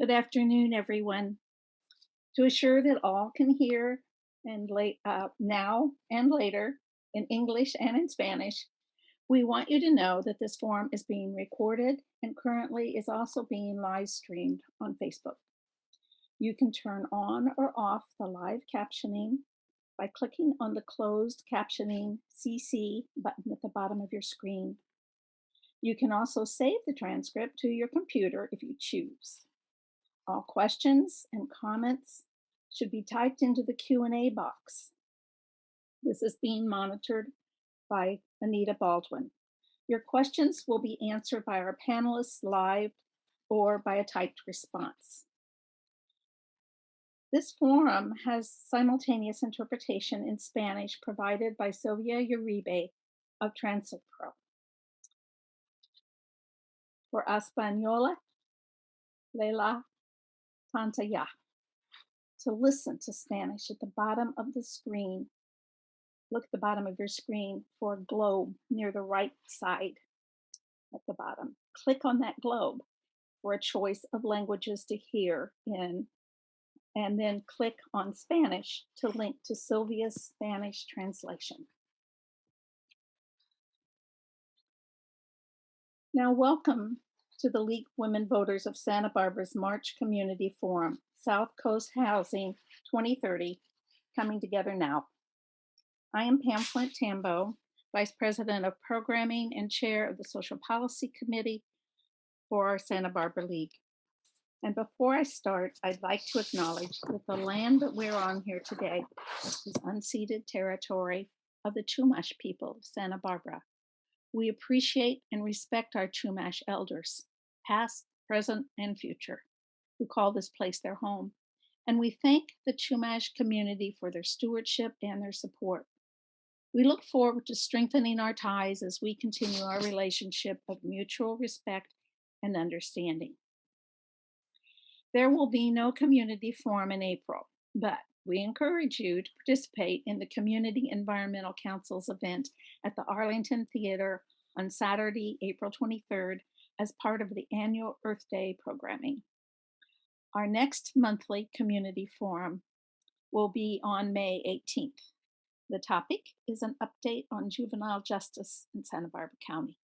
Good afternoon, everyone. To assure that all can hear and now and later in English and in Spanish, we want you to know that this forum is being recorded and currently is also being live streamed on Facebook. You can turn on or off the live captioning by clicking on the closed captioning CC button at the bottom of your screen. You can also save the transcript to your computer if you choose. All questions and comments should be typed into the Q&A box. This is being monitored by Anita Baldwin. Your questions will be answered by our panelists live or by a typed response. This forum has simultaneous interpretation in Spanish provided by Sylvia Uribe of Transit Pro. For Española, Leila Tantaya. To listen to Spanish at the bottom of the screen, look at the bottom of your screen for a globe near the right side at the bottom. Click on that globe for a choice of languages to hear in, and then click on Spanish to link to Sylvia's Spanish translation. Now, welcome to the League of Women Voters of Santa Barbara's March Community Forum, South Coast Housing 2030, coming together now. I am Pam Flint Tambo, Vice President of Programming and Chair of the Social Policy Committee for our Santa Barbara League. And before I start, I'd like to acknowledge that the land that we're on here today is unceded territory of the Chumash people of Santa Barbara. We appreciate and respect our Chumash elders, past, present, and future, who call this place their home. And we thank the Chumash community for their stewardship and their support. We look forward to strengthening our ties as we continue our relationship of mutual respect and understanding. There will be no community forum in April, but we encourage you to participate in the Community Environmental Council's event at the Arlington Theater on Saturday, April 23rd, as part of the annual Earth Day programming. Our next monthly community forum will be on May 18th. The topic is an update on juvenile justice in Santa Barbara County.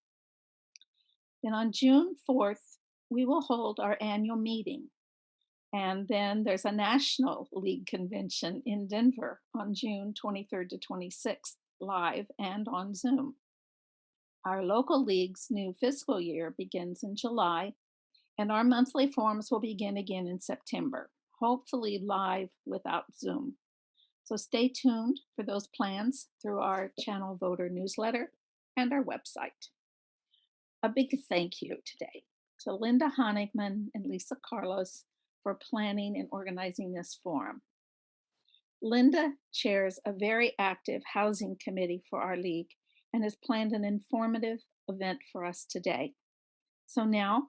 Then on June 4th, we will hold our annual meeting. And then there's a National League Convention in Denver on June 23rd to 26th, live and on Zoom. Our local league's new fiscal year begins in July, and our monthly forums will begin again in September, hopefully live without Zoom. So stay tuned for those plans through our channel voter newsletter and our website. A big thank you today to Linda Honigman and Lisa Carlos for planning and organizing this forum. Linda chairs a very active housing committee for our league and has planned an informative event for us today. So now,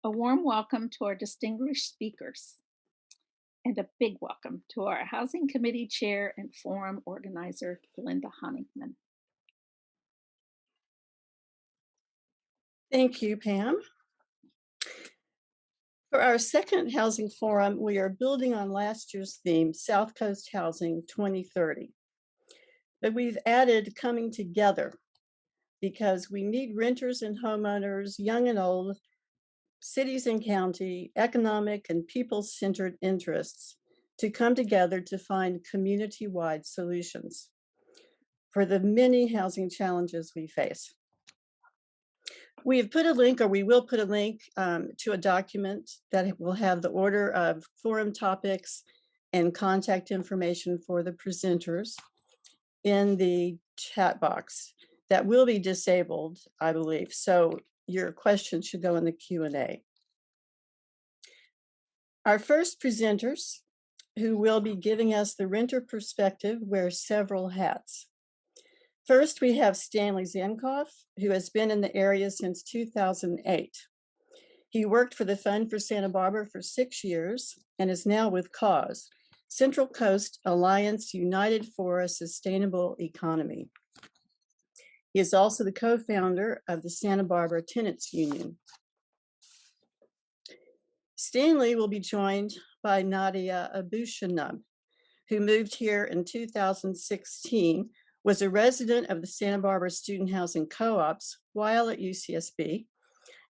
a warm welcome to our distinguished speakers and a big welcome to our housing committee chair and forum organizer, Linda Honigman. Thank you, Pam. For our second housing forum, we are building on last year's theme, South Coast Housing 2030. But we've added coming together because we need renters and homeowners, young and old, cities and county, economic and people-centered interests to come together to find community-wide solutions for the many housing challenges we face. We have put a link, or we will put a link to a document that will have the order of forum topics and contact information for the presenters in the chat box. That will be disabled, I believe. So your questions should go in the Q&A. Our first presenters, who will be giving us the renter perspective, wear several hats. First, we have Stanley Zankoff, who has been in the area since 2008. He worked for the Fund for Santa Barbara for 6 years and is now with CAUSE, Central Coast Alliance United for a Sustainable Economy. He is also the co-founder of the Santa Barbara Tenants Union. Stanley will be joined by Nadia Abushanab, who moved here in 2016, was a resident of the Santa Barbara Student Housing Co-ops while at UCSB,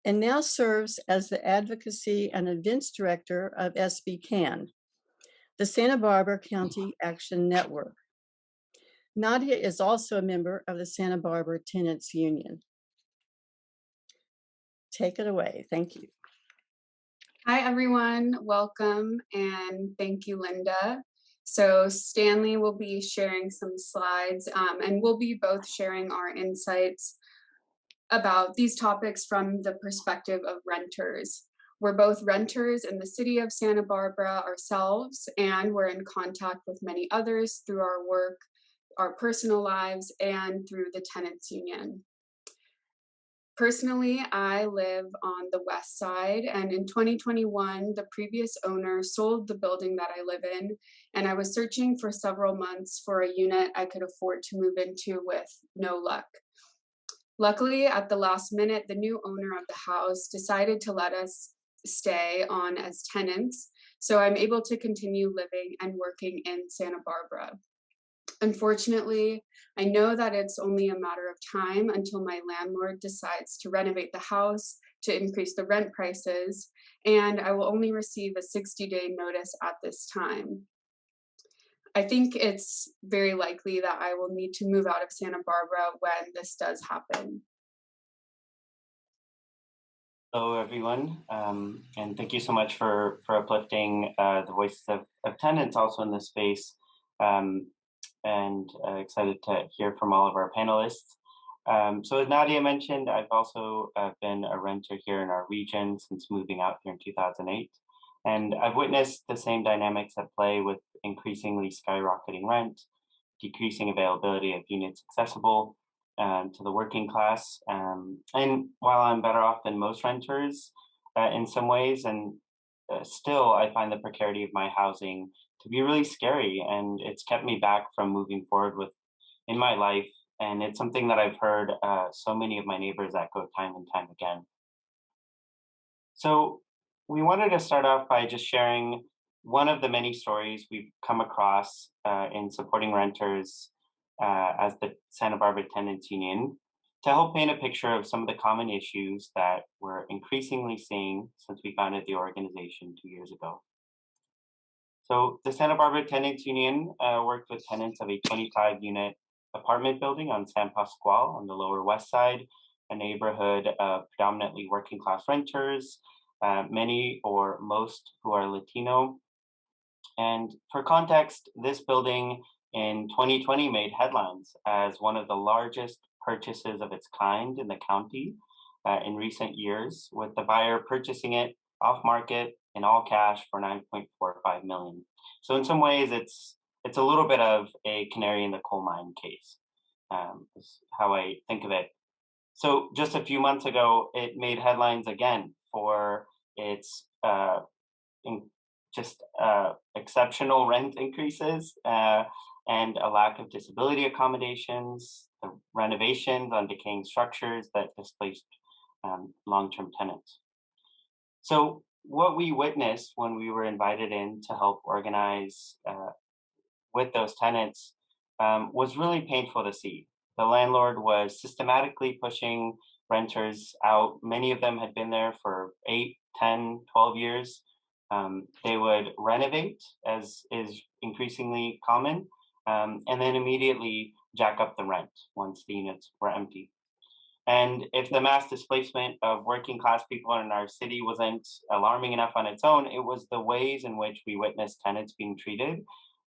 and now serves as the Advocacy and Events Director of SB CAN, the Santa Barbara County Action Network. Nadia is also a member of the Santa Barbara Tenants Union. Take it away. Thank you. Hi, everyone. Welcome and thank you, Linda. So Stanley will be sharing some slides and we'll be both sharing our insights about these topics from the perspective of renters. We're both renters in the city of Santa Barbara ourselves, and we're in contact with many others through our work, our personal lives, and through the Tenants Union. Personally, I live on the west side, and in 2021, the previous owner sold the building that I live in, and I was searching for several months for a unit I could afford to move into with no luck. Luckily, at the last minute, the new owner of the house decided to let us stay on as tenants, so I'm able to continue living and working in Santa Barbara. Unfortunately, I know that it's only a matter of time until my landlord decides to renovate the house to increase the rent prices, and I will only receive a 60-day notice at this time. I think it's very likely that I will need to move out of Santa Barbara when this does happen. Hello, everyone, and thank you so much for uplifting the voices of tenants also in this space, and excited to hear from all of our panelists. So as Nadia mentioned, I've also been a renter here in our region since moving out here in 2008. And I've witnessed the same dynamics at play with increasingly skyrocketing rent, decreasing availability of units accessible to the working class. And while I'm better off than most renters in some ways, and still I find the precarity of my housing to be really scary, and it's kept me back from moving forward with in my life. And it's something that I've heard so many of my neighbors echo time and time again. So we wanted to start off by just sharing one of the many stories we've come across in supporting renters as the Santa Barbara Tenants Union to help paint a picture of some of the common issues that we're increasingly seeing since we founded the organization 2 years ago. So the Santa Barbara Tenants Union worked with tenants of a 25-unit apartment building on San Pascual on the Lower West Side, a neighborhood of predominantly working class renters, many or most who are Latino. And for context, this building in 2020 made headlines as one of the largest purchases of its kind in the county in recent years, with the buyer purchasing it off market in all cash for $9.45 million. So in some ways, it's a little bit of a canary in the coal mine case, is how I think of it. So just a few months ago, it made headlines again for its exceptional rent increases and a lack of disability accommodations, the renovations on decaying structures that displaced long-term tenants. So what we witnessed when we were invited in to help organize with those tenants was really painful to see. The landlord was systematically pushing renters out. Many of them had been there for 8, 10, 12 years. They would renovate, as is increasingly common, and then immediately jack up the rent once the units were empty. And if the mass displacement of working class people in our city wasn't alarming enough on its own, it was the ways in which we witnessed tenants being treated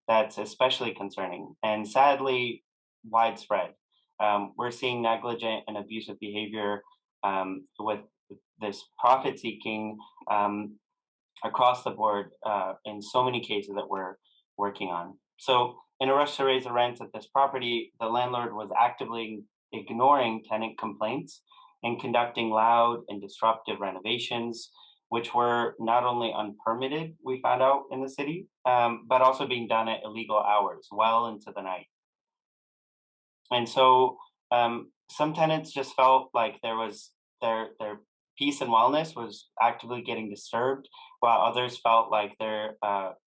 that's especially concerning and sadly widespread. We're seeing negligent and abusive behavior with this profit seeking across the board in so many cases that we're working on. So in a rush to raise the rents at this property, the landlord was actively ignoring tenant complaints and conducting loud and disruptive renovations, which were not only unpermitted, we found out in the city, but also being done at illegal hours, well into the night. And so some tenants just felt like there was their peace and wellness was actively getting disturbed, while others felt like their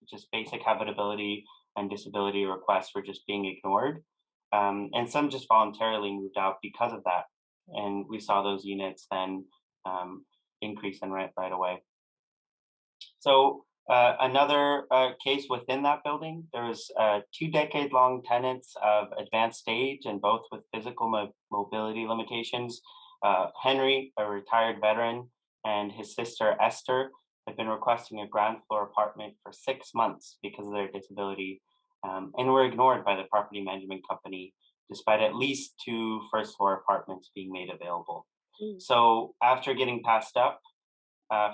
just basic habitability and disability requests were just being ignored. And some just voluntarily moved out because of that. And we saw those units then increase in rent right away. So another case within that building, there was 2-decade-long tenants of advanced age and both with physical mobility limitations. Henry, a retired veteran, and his sister Esther had been requesting a ground floor apartment for 6 months because of their disability, and were ignored by the property management company, despite at least 2 first-floor apartments being made available. So after getting passed up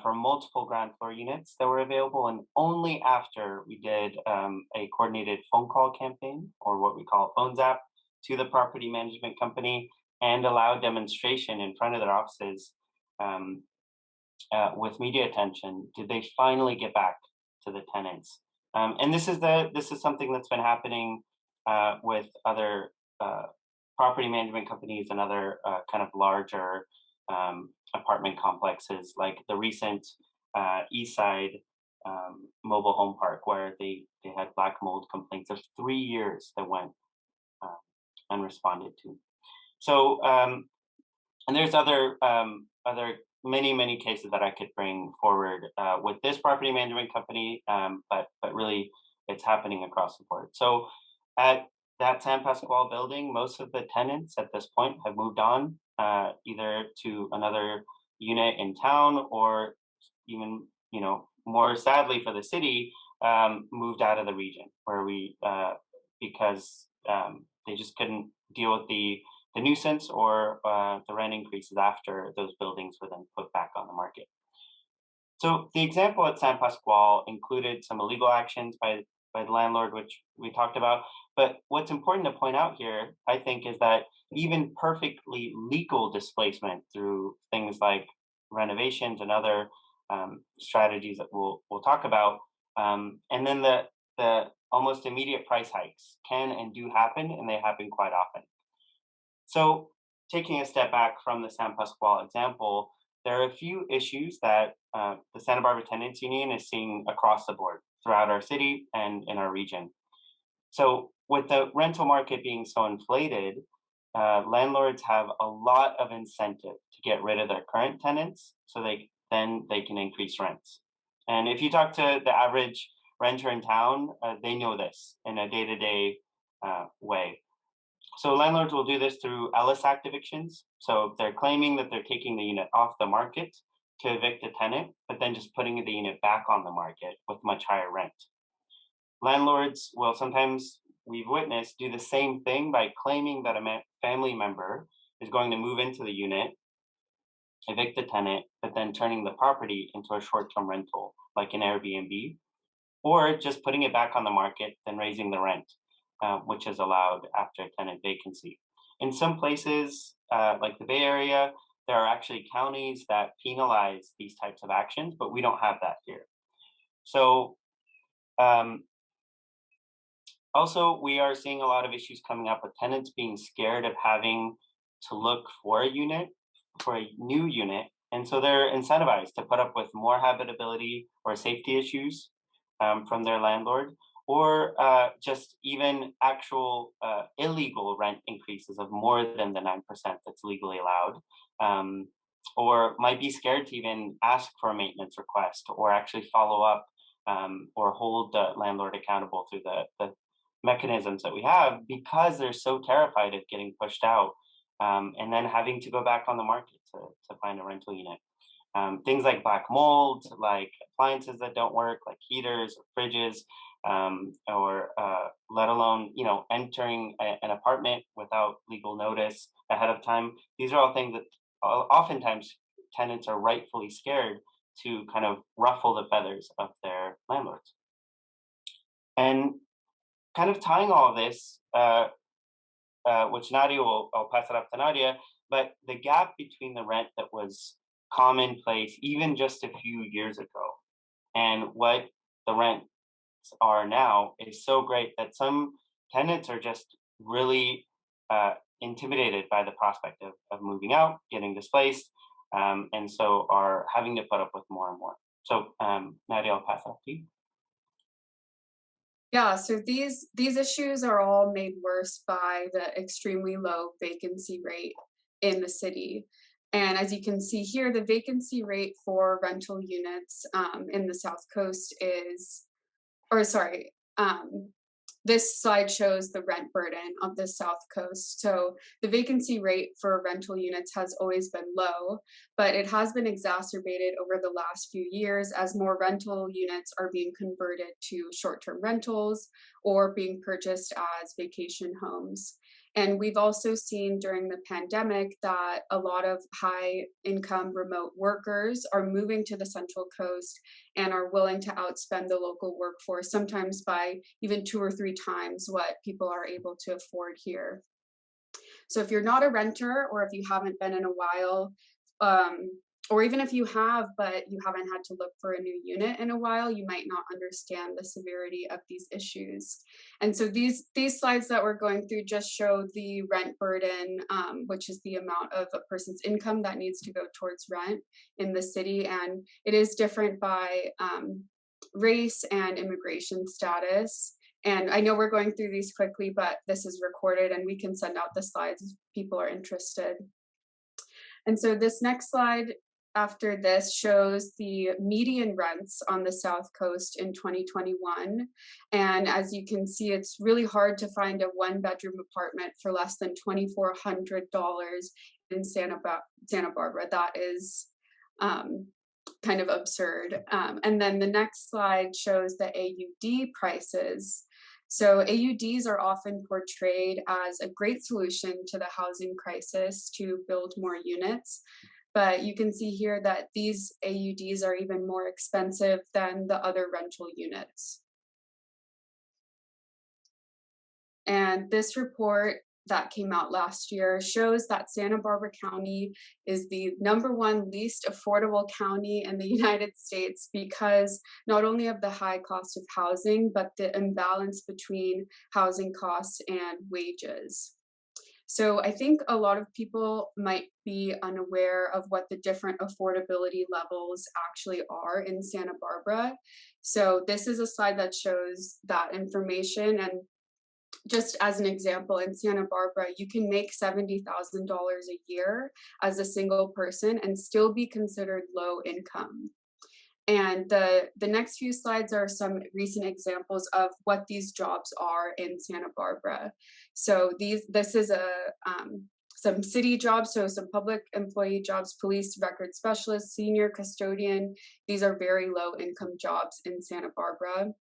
for multiple ground floor units that were available, and only after we did a coordinated phone call campaign, or what we call a phone zap, to the property management company, and allowed demonstration in front of their offices with media attention, did they finally get back to the tenants. And this is something that's been happening with other property management companies and other kind of larger apartment complexes, like the recent East Side mobile home park, where they had black mold complaints of 3 years that went unresponded to. So, and there's other many cases that I could bring forward with this property management company, but really it's happening across the board. So at that San Pasqual building, most of the tenants at this point have moved on, either to another unit in town, or even, more sadly for the city, moved out of the region where we, because they just couldn't deal with the nuisance or the rent increases after those buildings were then put back on the market. So the example at San Pasqual included some illegal actions by the landlord, which we talked about. But what's important to point out here, I think, is that even perfectly legal displacement through things like renovations and other strategies that we'll talk about, and then the almost immediate price hikes can and do happen, and they happen quite often. So taking a step back from the San Pasqual example, there are a few issues that the Santa Barbara Tenants Union is seeing across the board throughout our city and in our region. So with the rental market being so inflated, landlords have a lot of incentive to get rid of their current tenants so they can increase rents. And if you talk to the average renter in town, they know this in a day-to-day way. So landlords will do this through Ellis Act evictions. So they're claiming that they're taking the unit off the market to evict the tenant, but then just putting the unit back on the market with much higher rent. Landlords will sometimes, we've witnessed, do the same thing by claiming that a family member is going to move into the unit, evict the tenant, but then turning the property into a short-term rental, like an Airbnb, or just putting it back on the market, then raising the rent, which is allowed after a tenant vacancy. In some places, like the Bay Area, there are actually counties that penalize these types of actions, but we don't have that here. So also, we are seeing a lot of issues coming up with tenants being scared of having to look for a new unit. And so they're incentivized to put up with more habitability or safety issues from their landlord, or just even actual illegal rent increases of more than the 9% that's legally allowed, or might be scared to even ask for a maintenance request or actually follow up or hold the landlord accountable through the mechanisms that we have, because they're so terrified of getting pushed out and then having to go back on the market to find a rental unit. Things like black mold, like appliances that don't work, like heaters or fridges, or let alone, entering an apartment without legal notice ahead of time. These are all things that oftentimes tenants are rightfully scared to kind of ruffle the feathers of their landlords. And kind of tying all of this, which Nadia I'll pass it up to Nadia, but the gap between the rent that was commonplace even just a few years ago and what the rents are now is so great that some tenants are just really intimidated by the prospect of moving out, getting displaced, and so are having to put up with more and more. So, Nadia, I'll pass off to you. Yeah, so these issues are all made worse by the extremely low vacancy rate in the city. And as you can see here, the vacancy rate for rental units in the South Coast is, or sorry, this slide shows the rent burden of the South Coast. So the vacancy rate for rental units has always been low, but it has been exacerbated over the last few years as more rental units are being converted to short-term rentals or being purchased as vacation homes. And we've also seen during the pandemic that a lot of high-income remote workers are moving to the Central Coast and are willing to outspend the local workforce, sometimes by even 2 or 3 times what people are able to afford here. So if you're not a renter, or if you haven't been in a while, or even if you have, but you haven't had to look for a new unit in a while, you might not understand the severity of these issues. And so these slides that we're going through just show the rent burden, which is the amount of a person's income that needs to go towards rent in the city. And it is different by race and immigration status. And I know we're going through these quickly, but this is recorded and we can send out the slides if people are interested. And so this next slide after this shows the median rents on the South Coast in 2021. And as you can see, it's really hard to find a 1-bedroom apartment for less than $2,400 in Santa Barbara. That is kind of absurd. And then the next slide shows the AUD prices. So AUDs are often portrayed as a great solution to the housing crisis to build more units. But you can see here that these AUDs are even more expensive than the other rental units. And this report that came out last year shows that Santa Barbara County is the #1 least affordable county in the United States because not only of the high cost of housing, but the imbalance between housing costs and wages. So I think a lot of people might be unaware of what the different affordability levels actually are in Santa Barbara. So this is a slide that shows that information. And just as an example, in Santa Barbara, you can make $70,000 a year as a single person and still be considered low income. And the next few slides are some recent examples of what these jobs are in Santa Barbara. So this is some city jobs, so some public employee jobs, police record specialist, senior custodian. These are very low income jobs in Santa Barbara.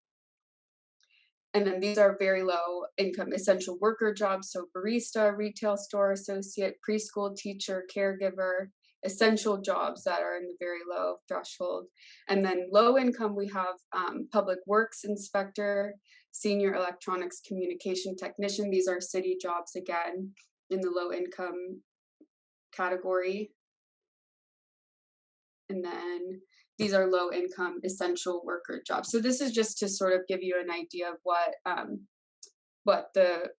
And then these are very low income essential worker jobs, so barista, retail store associate, preschool teacher, caregiver, essential jobs that are in the very low threshold. And then low income, we have public works inspector, senior electronics communication technician. These are city jobs again in the low income category. And then these are low income essential worker jobs. So this is just to sort of give you an idea of what the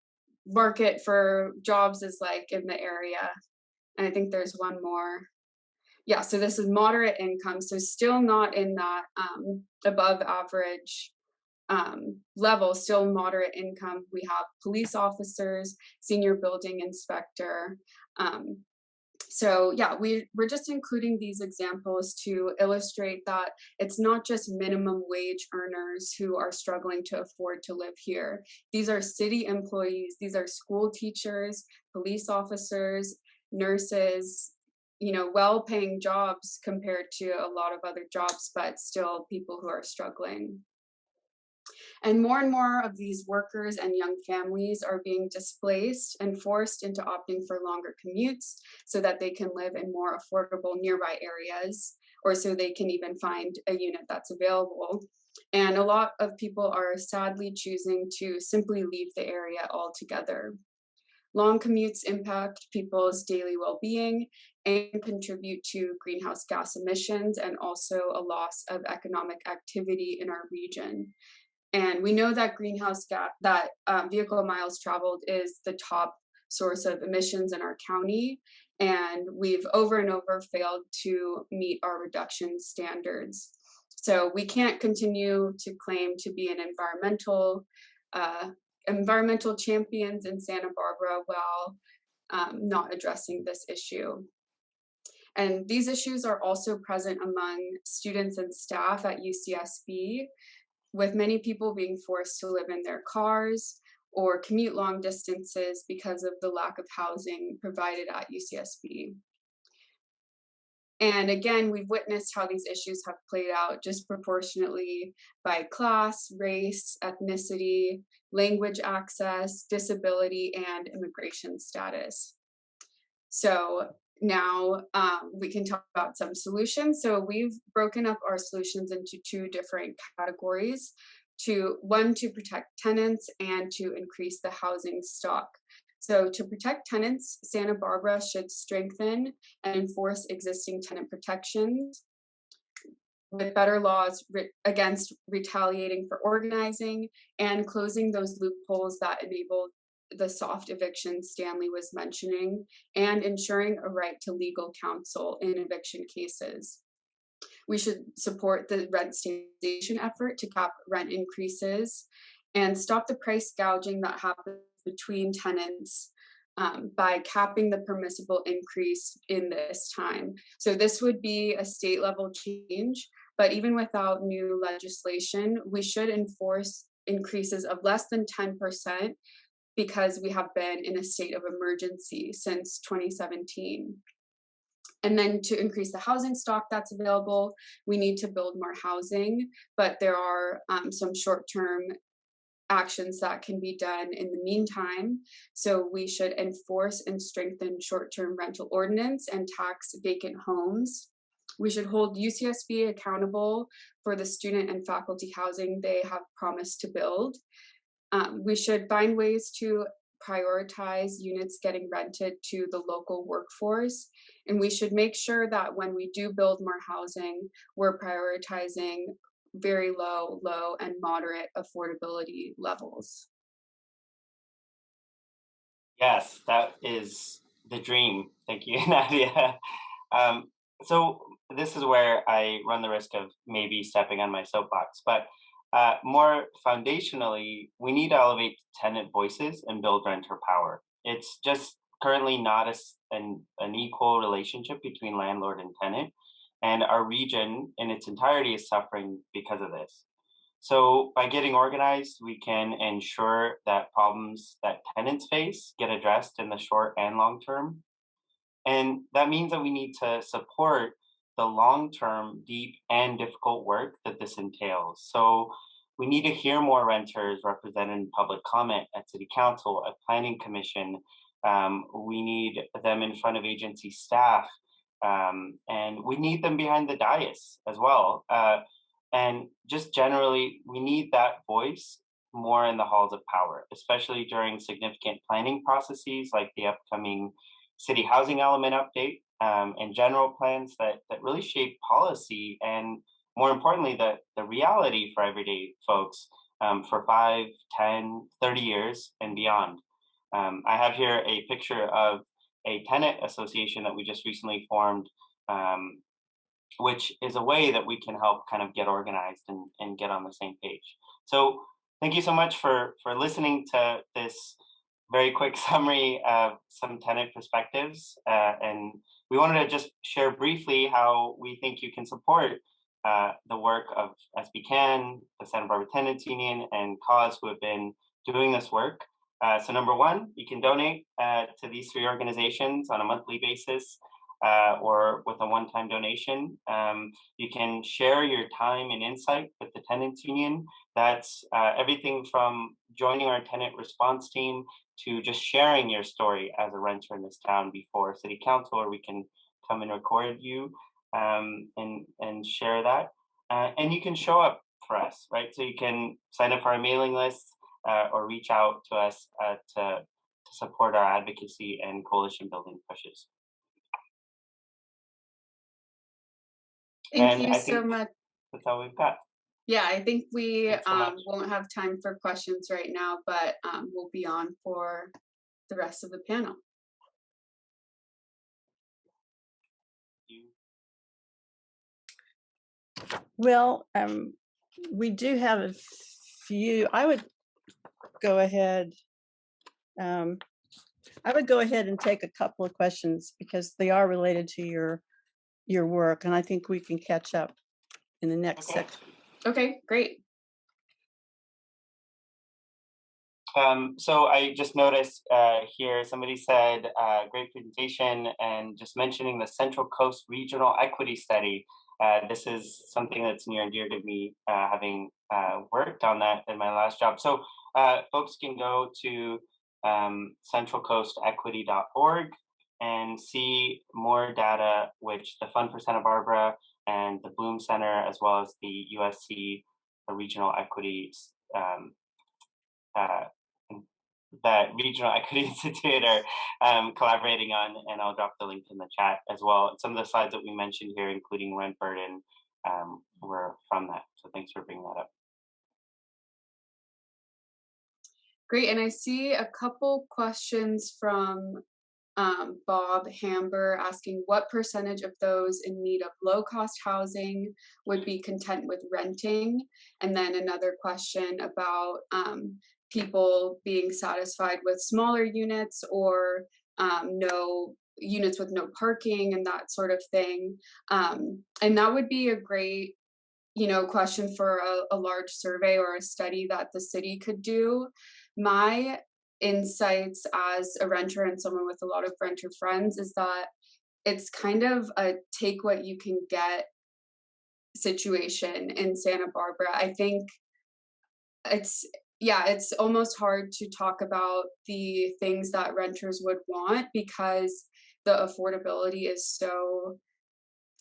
market for jobs is like in the area. And I think there's one more. Yeah, so this is moderate income, so still not in that above average level, still moderate income. We have police officers, senior building inspector. So yeah, we're just including these examples to illustrate that it's not just minimum wage earners who are struggling to afford to live here. These are city employees, these are school teachers, police officers, nurses, well-paying jobs compared to a lot of other jobs, but still people who are struggling. And more of these workers and young families are being displaced and forced into opting for longer commutes so that they can live in more affordable nearby areas, or so they can even find a unit that's available. And a lot of people are sadly choosing to simply leave the area altogether. Long commutes impact people's daily well-being and contribute to greenhouse gas emissions and also a loss of economic activity in our region. And we know that vehicle miles traveled is the top source of emissions in our county. And we've over and over failed to meet our reduction standards. So we can't continue to claim to be an environmental champions in Santa Barbara while not addressing this issue. And these issues are also present among students and staff at UCSB, with many people being forced to live in their cars or commute long distances because of the lack of housing provided at UCSB. And again, we've witnessed how these issues have played out disproportionately by class, race, ethnicity, language access, disability, and immigration status. So now we can talk about some solutions. So we've broken up our solutions into two different categories: one to protect tenants and to increase the housing stock. So to protect tenants, Santa Barbara should strengthen and enforce existing tenant protections with better laws against retaliating for organizing and closing those loopholes that enable the soft eviction Stanley was mentioning, and ensuring a right to legal counsel in eviction cases. We should support the rent stabilization effort to cap rent increases and stop the price gouging that happens between tenants by capping the permissible increase in this time. So this would be a state level change, but even without new legislation, we should enforce increases of less than 10% because we have been in a state of emergency since 2017. And then to increase the housing stock that's available, we need to build more housing, but there are some short-term actions that can be done in the meantime. So we should enforce and strengthen short-term rental ordinance and tax vacant homes. We should hold UCSB accountable for the student and faculty housing they have promised to build. We should find ways to prioritize units getting rented to the local workforce. And we should make sure that when we do build more housing, we're prioritizing very low, and moderate affordability levels. Yes, that is the dream. Thank you, Nadia. So this is where I run the risk of maybe stepping on my soapbox, but more foundationally, we need to elevate tenant voices and build renter power. It's just currently not an equal relationship between landlord and tenant, and our region in its entirety is suffering because of this. So by getting organized, we can ensure that problems that tenants face get addressed in the short and long term. And that means that we need to support the long-term, deep, and difficult work that this entails. So we need to hear more renters represented in public comment at City Council, at Planning Commission. We need them in front of agency staff, and we need them behind the dais as well. And just generally, we need that voice more in the halls of power, especially during significant planning processes like the upcoming city housing element update, and general plans that really shape policy and, more importantly, the reality for everyday folks for 5, 10, 30 years and beyond. I have here a picture of a tenant association that we just recently formed, which is a way that we can help kind of get organized and get on the same page. So thank you so much for listening to this very quick summary of some tenant perspectives. And we wanted to just share briefly how we think you can support the work of SB Can, the Santa Barbara Tenants Union, and Cause, who have been doing this work. So number one, you can donate to these three organizations on a monthly basis or with a one-time donation. You can share your time and insight with the Tenants Union. That's everything from joining our tenant response team to just sharing your story as a renter in this town before City Council, or we can come and record you and share that. And you can show up for us, right? So you can sign up for our mailing list or reach out to us to support our advocacy and coalition building pushes. Thank you so much. That's all we've got. Yeah, I think we So won't have time for questions right now, but we'll be on for the rest of the panel. Well, we do have a few. I would go ahead. I would go ahead and take a couple of questions because they are related to your work, and I think we can catch up in the next section. Okay, great. So I just noticed here somebody said great presentation, and just mentioning the Central Coast Regional Equity Study. This is something that's near and dear to me, having worked on that in my last job. So folks can go to centralcoastequity.org and see more data, which the Fund for Santa Barbara and the Bloom Center, as well as the USC Regional Equity that Regional Equity Institute are collaborating on, and I'll drop the link in the chat as well. Some of the slides that we mentioned here, including rent burden, were from that. So thanks for bringing that up. Great, and I see a couple questions from Bob Hamber asking what percentage of those in need of low-cost housing would be content with renting, and then another question about people being satisfied with smaller units or no units with no parking and that sort of thing. And that would be a great, question for a large survey or a study that the city could do. My insights as a renter and someone with a lot of renter friends is that it's kind of a take what you can get situation in Santa Barbara. I think it's almost hard to talk about the things that renters would want because the affordability is so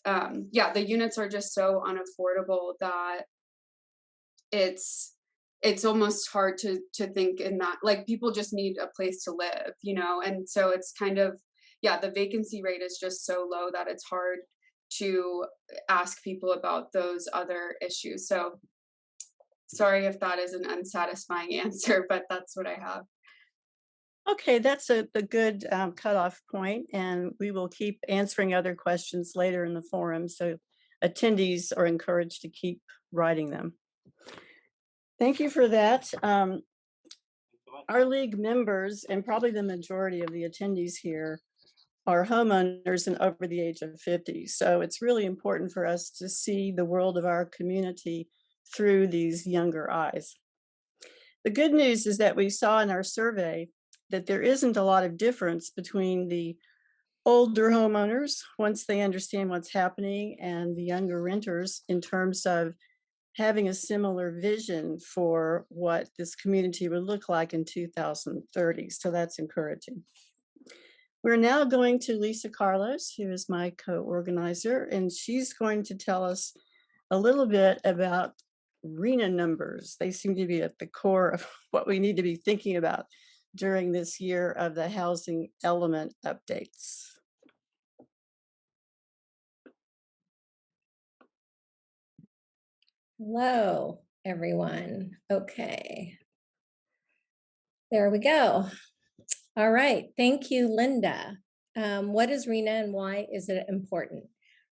the units are just so unaffordable that it's almost hard to think in that, like, people just need a place to live, and so it's kind of, the vacancy rate is just so low that it's hard to ask people about those other issues. So sorry if that is an unsatisfying answer, but that's what I have. Okay, that's a good cutoff point, and we will keep answering other questions later in the forum. So attendees are encouraged to keep writing them. Thank you for that. Our league members, and probably the majority of the attendees here, are homeowners and over the age of 50. So it's really important for us to see the world of our community through these younger eyes. The good news is that we saw in our survey that there isn't a lot of difference between the older homeowners, once they understand what's happening, and the younger renters in terms of having a similar vision for what this community would look like in 2030. So that's encouraging. We're now going to Lisa Carlos, who is my co-organizer, and she's going to tell us a little bit about RHNA numbers. They seem to be at the core of what we need to be thinking about during this year of the housing element updates. Hello, everyone. Okay. There we go. All right. Thank you, Linda. What is RHNA and why is it important?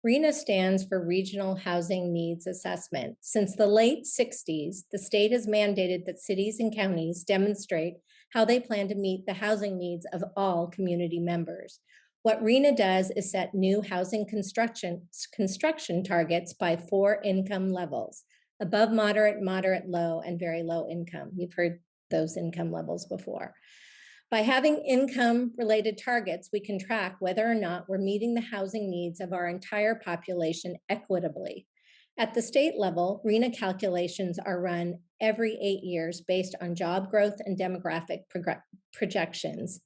RHNA stands for Regional Housing Needs Assessment. Since the late 60s, the state has mandated that cities and counties demonstrate how they plan to meet the housing needs of all community members. What RHNA does is set new housing construction targets by 4 income levels: above moderate, moderate, low, and very low income. You've heard those income levels before. By having income-related targets, we can track whether or not we're meeting the housing needs of our entire population equitably. At the state level, RHNA calculations are run every 8 years based on job growth and demographic projections.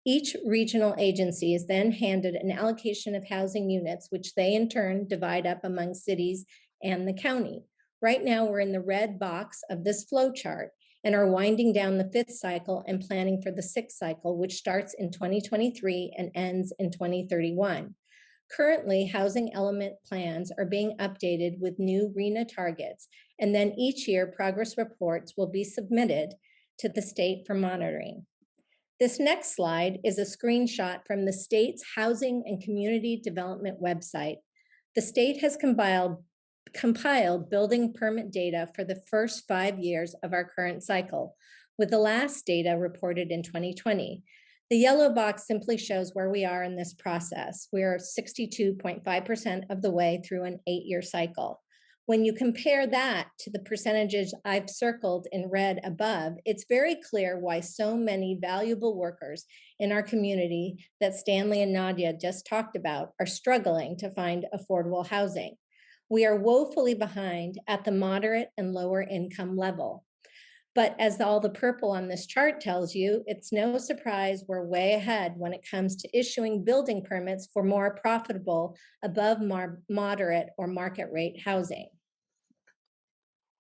Each regional agency is then handed an allocation of housing units, which they in turn divide up among cities and the county. Right now, we're in the red box of this flow chart and are winding down the 5th cycle and planning for the 6th cycle, which starts in 2023 and ends in 2031. Currently, housing element plans are being updated with new RHNA targets, and then each year progress reports will be submitted to the state for monitoring. This next slide is a screenshot from the state's Housing and Community Development website. The state has compiled building permit data for the first 5 years of our current cycle, with the last data reported in 2020. The yellow box simply shows where we are in this process. We are 62.5% of the way through an 8-year cycle. When you compare that to the percentages I've circled in red above, it's very clear why so many valuable workers in our community that Stanley and Nadia just talked about are struggling to find affordable housing. We are woefully behind at the moderate and lower income level. But as all the purple on this chart tells you, it's no surprise we're way ahead when it comes to issuing building permits for more profitable, above moderate or market rate housing.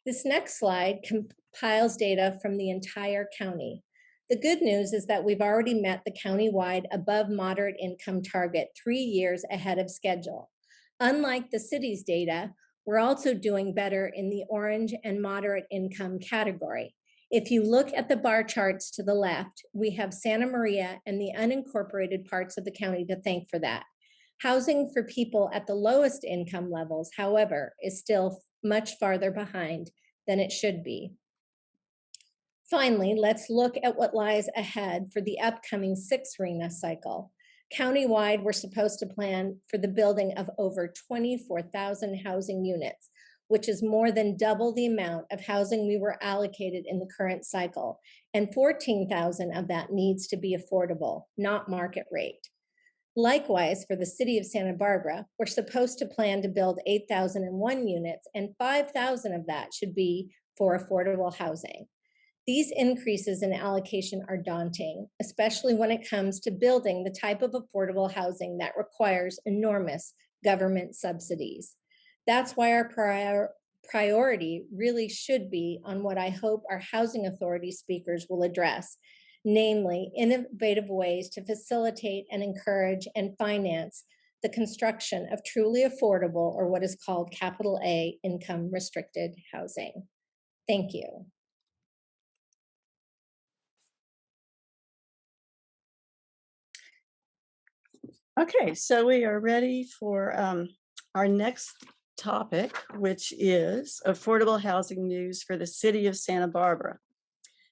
This next slide compiles data from the entire county. The good news is that we've already met the countywide above moderate income target 3 years ahead of schedule. Unlike the city's data, we're also doing better in the orange and moderate income category. If you look at the bar charts to the left, we have Santa Maria and the unincorporated parts of the county to thank for that. Housing for people at the lowest income levels, however, is still much farther behind than it should be. Finally, let's look at what lies ahead for the upcoming 6th RHNA cycle. Countywide, we're supposed to plan for the building of over 24,000 housing units, which is more than double the amount of housing we were allocated in the current cycle, and 14,000 of that needs to be affordable, not market rate. Likewise, for the city of Santa Barbara, we're supposed to plan to build 8,001 units, and 5,000 of that should be for affordable housing. These increases in allocation are daunting, especially when it comes to building the type of affordable housing that requires enormous government subsidies. That's why our priority really should be on what I hope our housing authority speakers will address, namely innovative ways to facilitate and encourage and finance the construction of truly affordable, or what is called capital A, income restricted housing. Thank you. Okay, so we are ready for our next topic, which is affordable housing news for the city of Santa Barbara,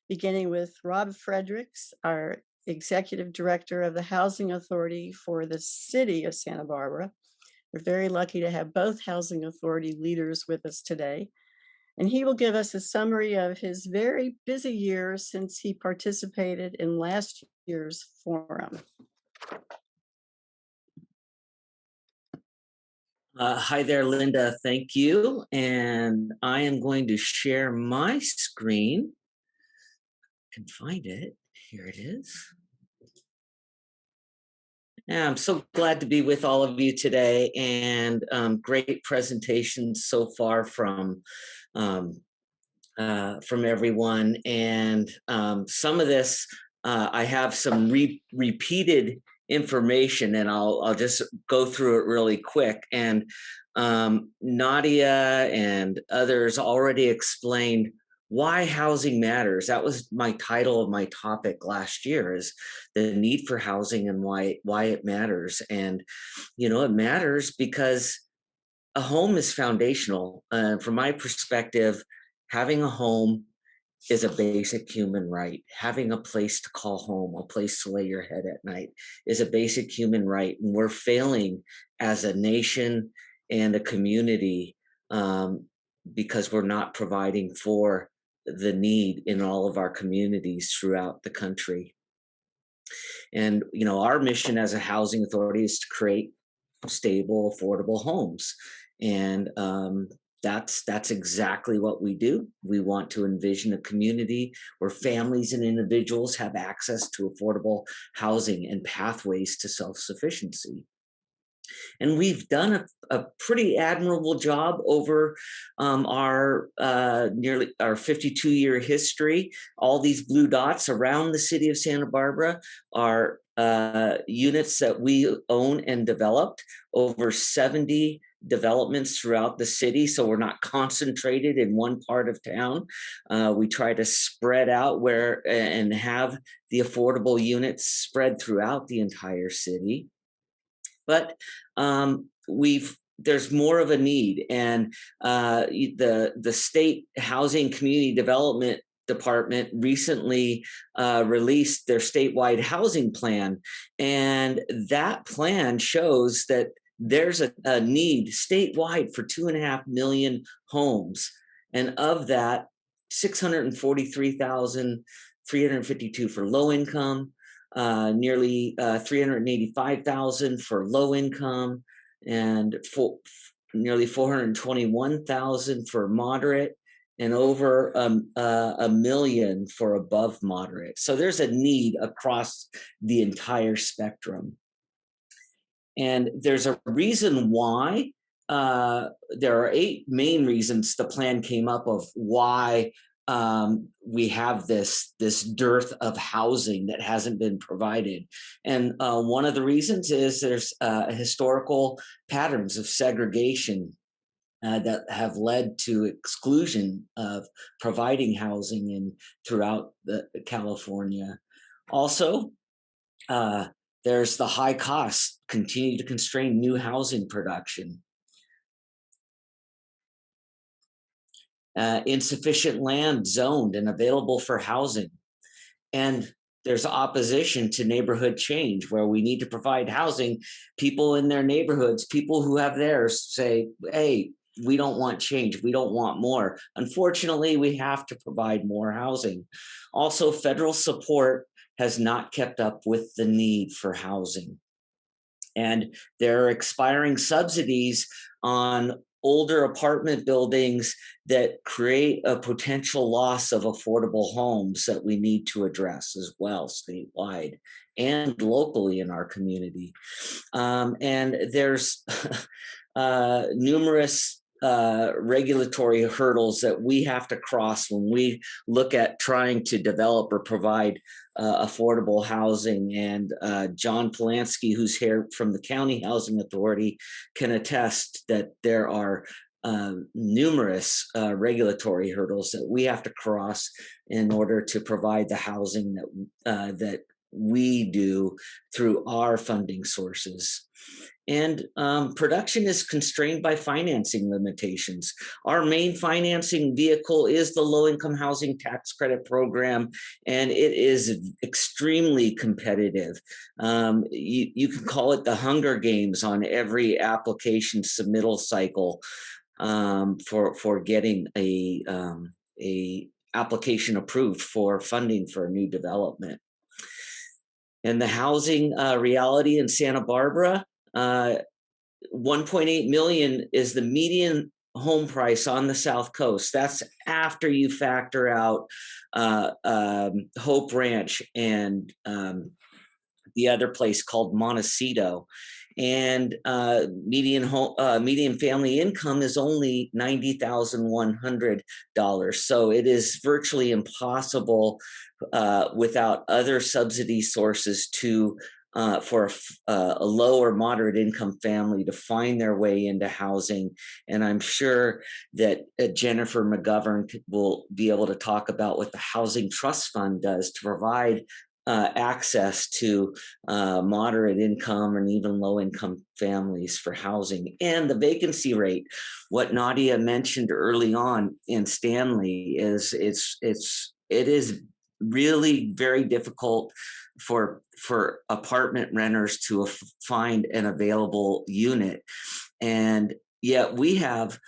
beginning with Rob Fredericks, our Executive Director of the Housing Authority for the city of Santa Barbara. We're very lucky to have both Housing Authority leaders with us today, and he will give us a summary of his very busy year since he participated in last year's forum. Hi there, Linda. Thank you. And I am going to share my screen. I can find it. Here it is. Yeah, I'm so glad to be with all of you today, and great presentations so far from everyone. And some of this, I have some repeated information, and I'll just go through it really quick. And Nadia and others already explained why housing matters. That was my title of my topic last year, is the need for housing and why it matters. And it matters because a home is foundational. From my perspective, having a home is a basic human right. Having a place to call home, a place to lay your head at night, is a basic human right. And we're failing as a nation and a community because we're not providing for the need in all of our communities throughout the country. And, our mission as a housing authority is to create stable, affordable homes. And that's exactly what we do. We want to envision a community where families and individuals have access to affordable housing and pathways to self-sufficiency. And we've done a pretty admirable job over our 52-year history. All these blue dots around the city of Santa Barbara are units that we own and developed. Over 70 developments throughout the city, so we're not concentrated in one part of town. We try to spread out where and have the affordable units spread throughout the entire city. But there's more of a need, and the state housing community development department recently released their statewide housing plan, and that plan shows that there's a need statewide for 2.5 million homes, and of that 643,352 for low income, nearly 385,000 for low income, and nearly 421,000 for moderate, and over a million for above moderate. So there's a need across the entire spectrum. And there's a reason why. There are 8 main reasons the plan came up of why we have this dearth of housing that hasn't been provided. And one of the reasons is there's historical patterns of segregation that have led to exclusion of providing housing throughout California. Also, there's the high costs continue to constrain new housing production. Insufficient land zoned and available for housing. And there's opposition to neighborhood change, where we need to provide housing. People in their neighborhoods, people who have theirs, say, hey, we don't want change. We don't want more. Unfortunately, we have to provide more housing. Also, federal support has not kept up with the need for housing. And there are expiring subsidies on older apartment buildings that create a potential loss of affordable homes that we need to address as well, statewide and locally in our community. And there's numerous regulatory hurdles that we have to cross when we look at trying to develop or provide affordable housing. And John Polanski, who's here from the County Housing Authority, can attest that there are numerous regulatory hurdles that we have to cross in order to provide the housing that we do through our funding sources. And production is constrained by financing limitations. Our main financing vehicle is the low-income housing tax credit program, and it is extremely competitive. You can call it the Hunger Games on every application submittal cycle for getting a application approved for funding for a new development. And the housing reality in Santa Barbara, 1.8 million is the median home price on the South Coast. That's after you factor out Hope Ranch and the other place called Montecito. And median family income is only $90,100. So it is virtually impossible without other subsidy sources for a low or moderate income family to find their way into housing. And I'm sure that Jennifer McGovern will be able to talk about what the Housing Trust Fund does to provide access to moderate income and even low income families for housing. And the vacancy rate, what Nadia mentioned early on in Stanley, is it is really very difficult for apartment renters to find an available unit. And yet we have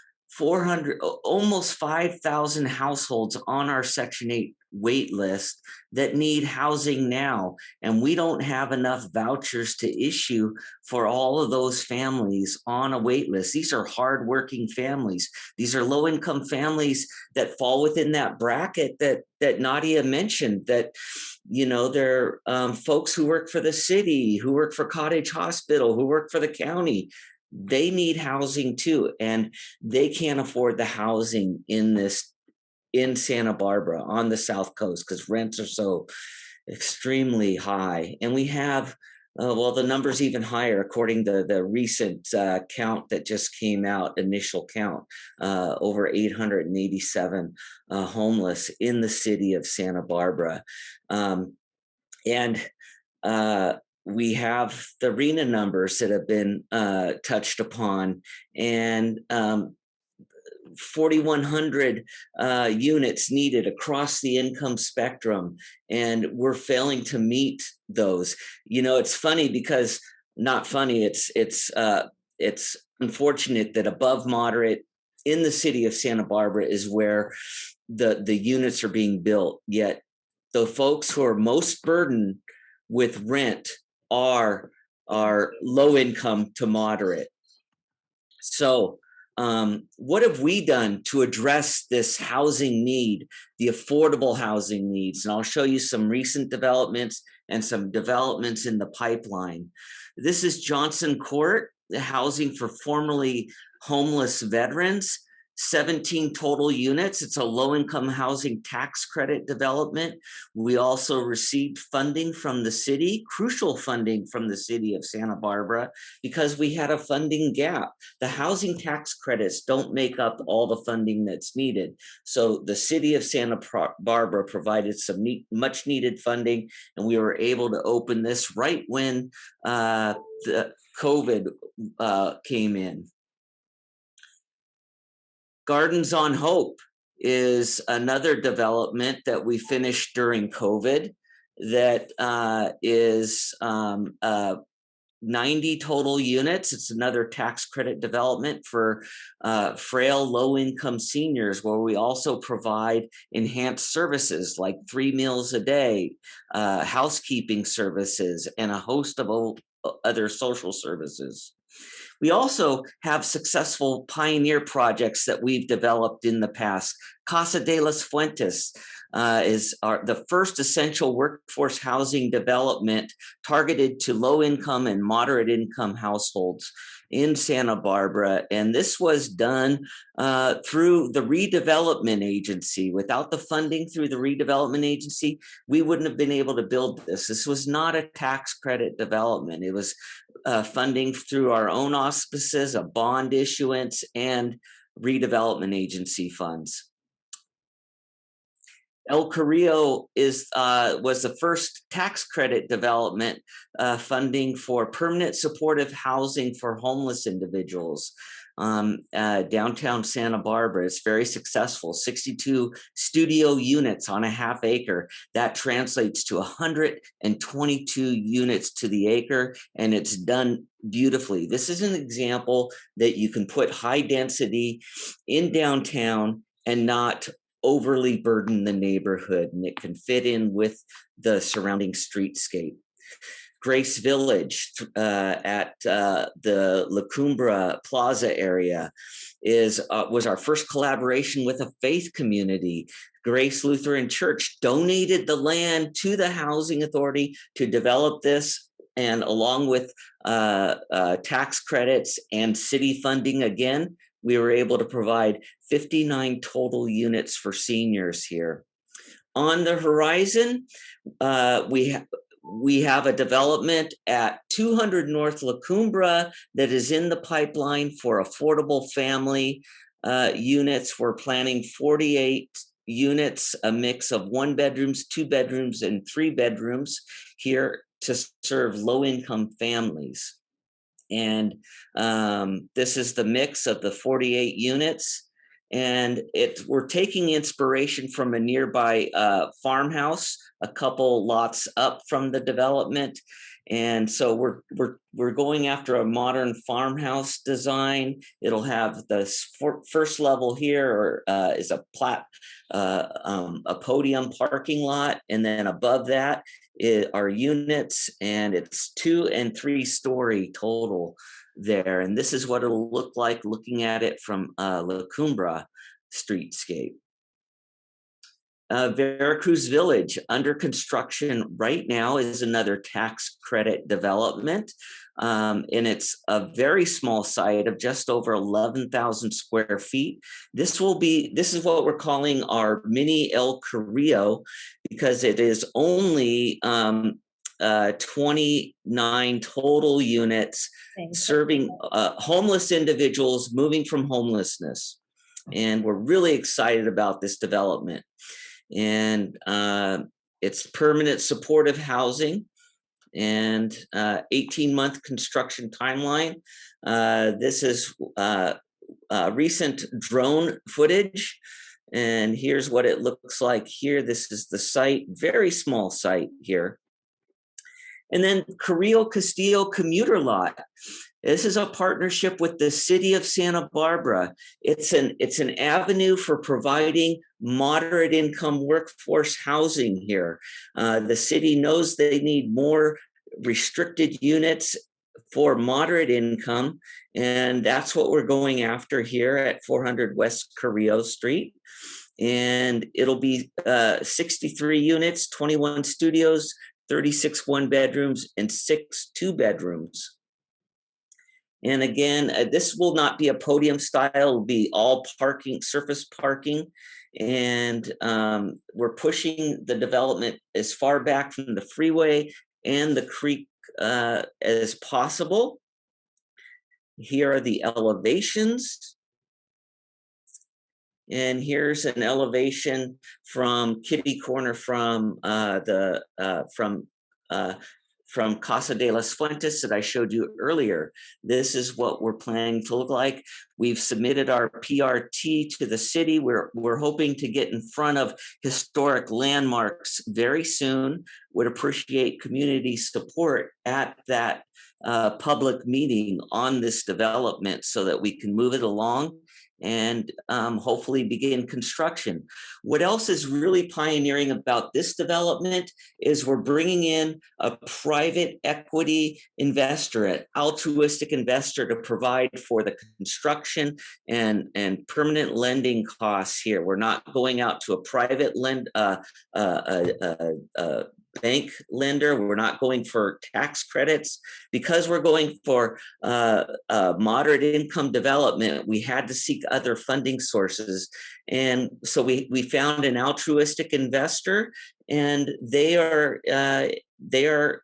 almost 5,000 households on our Section 8 wait list that need housing now. And we don't have enough vouchers to issue for all of those families on a wait list. These are hardworking families. These are low-income families that fall within that bracket that Nadia mentioned, that, you know, they're folks who work for the city, who work for Cottage Hospital, who work for the county. They need housing too, and they can't afford the housing in Santa Barbara on the South Coast because rents are so extremely high. And we have Well, the number's even higher according to the recent count that just came out, initial count, over 887 homeless in the city of Santa Barbara. And we have the RENA numbers that have been touched upon, and 4,100 units needed across the income spectrum, and we're failing to meet those. You know, it's funny because not funny. It's unfortunate that above moderate in the city of Santa Barbara is where the units are being built. Yet the folks who are most burdened with rent are low income to moderate. So what have we done to address this housing need, the affordable housing needs? And I'll show you some recent developments and some developments in the pipeline. This is Johnson Court, the housing for formerly homeless veterans. 17 total units. It's a low-income housing tax credit development. We also received funding from the city, crucial funding from the city of Santa Barbara, because we had a funding gap. The housing tax credits don't make up all the funding that's needed. So the city of Santa Barbara provided some much needed funding, and we were able to open this right when the COVID came in. Gardens on Hope is another development that we finished during COVID that is 90 total units. It's another tax credit development for frail, low-income seniors, where we also provide enhanced services like 3 meals a day, housekeeping services, and a host of other social services. We also have successful pioneer projects that we've developed in the past. Casa de las Fuentes is the first essential workforce housing development targeted to low-income and moderate-income households in Santa Barbara. And this was done through the redevelopment agency. Without the funding through the redevelopment agency, we wouldn't have been able to build this. This was not a tax credit development. It was funding through our own auspices, a bond issuance, and redevelopment agency funds. El Carrillo was the first tax credit development funding for permanent supportive housing for homeless individuals. Downtown Santa Barbara. It's very successful, 62 studio units on a half acre. That translates to 122 units to the acre, and it's done beautifully. This is an example that you can put high density in downtown and not overly burden the neighborhood, and it can fit in with the surrounding streetscape. Grace Village at the La Cumbra Plaza area was our first collaboration with a faith community. Grace Lutheran Church donated the land to the Housing Authority to develop this, and along with tax credits and city funding again, we were able to provide 59 total units for seniors here. On the horizon, we have a development at 200 North La Cumbra that is in the pipeline for affordable family units. We're planning 48 units, a mix of 1 bedrooms, 2 bedrooms, and 3 bedrooms here to serve low-income families. And this is the mix of the 48 units. And we're taking inspiration from a nearby farmhouse, a couple lots up from the development. And so we're going after a modern farmhouse design. It'll have the first level here is a podium parking lot, and then above that are units, and it's 2- and 3-story total there. And this is what it'll look like looking at it from La Cumbra streetscape. Veracruz Village, under construction right now, is another tax credit development. And it's a very small site of just over 11,000 square feet. This is what we're calling our mini El Carrillo, because it is only 29 total units serving homeless individuals moving from homelessness. And we're really excited about this development. And it's permanent supportive housing and 18-month construction timeline. This is recent drone footage. And here's what it looks like here. This is the site, very small site here. And then Carrillo Castillo commuter lot. This is a partnership with the city of Santa Barbara. It's an avenue for providing moderate income workforce housing here. The city knows they need more restricted units for moderate income, and that's what we're going after here at 400 West Carrillo Street. And it'll be 63 units, 21 studios, 36 one-bedrooms, and 6 two-bedrooms. And again, this will not be a podium style, it'll be all parking, surface parking. And we're pushing the development as far back from the freeway and the creek as possible. Here are the elevations. And here's an elevation from Kitty Corner from Casa de las Fuentes that I showed you earlier. This is what we're planning to look like. We've submitted our PRT to the city. We're hoping to get in front of historic landmarks very soon. Would appreciate community support at that public meeting on this development so that we can move it along and hopefully begin construction. What else is really pioneering about this development is we're bringing in a private equity investor, an altruistic investor to provide for the construction and permanent lending costs here. We're not going out to a private bank lender. We're not going for tax credits. Because we're going for moderate income development, we had to seek other funding sources. And so we found an altruistic investor, and they are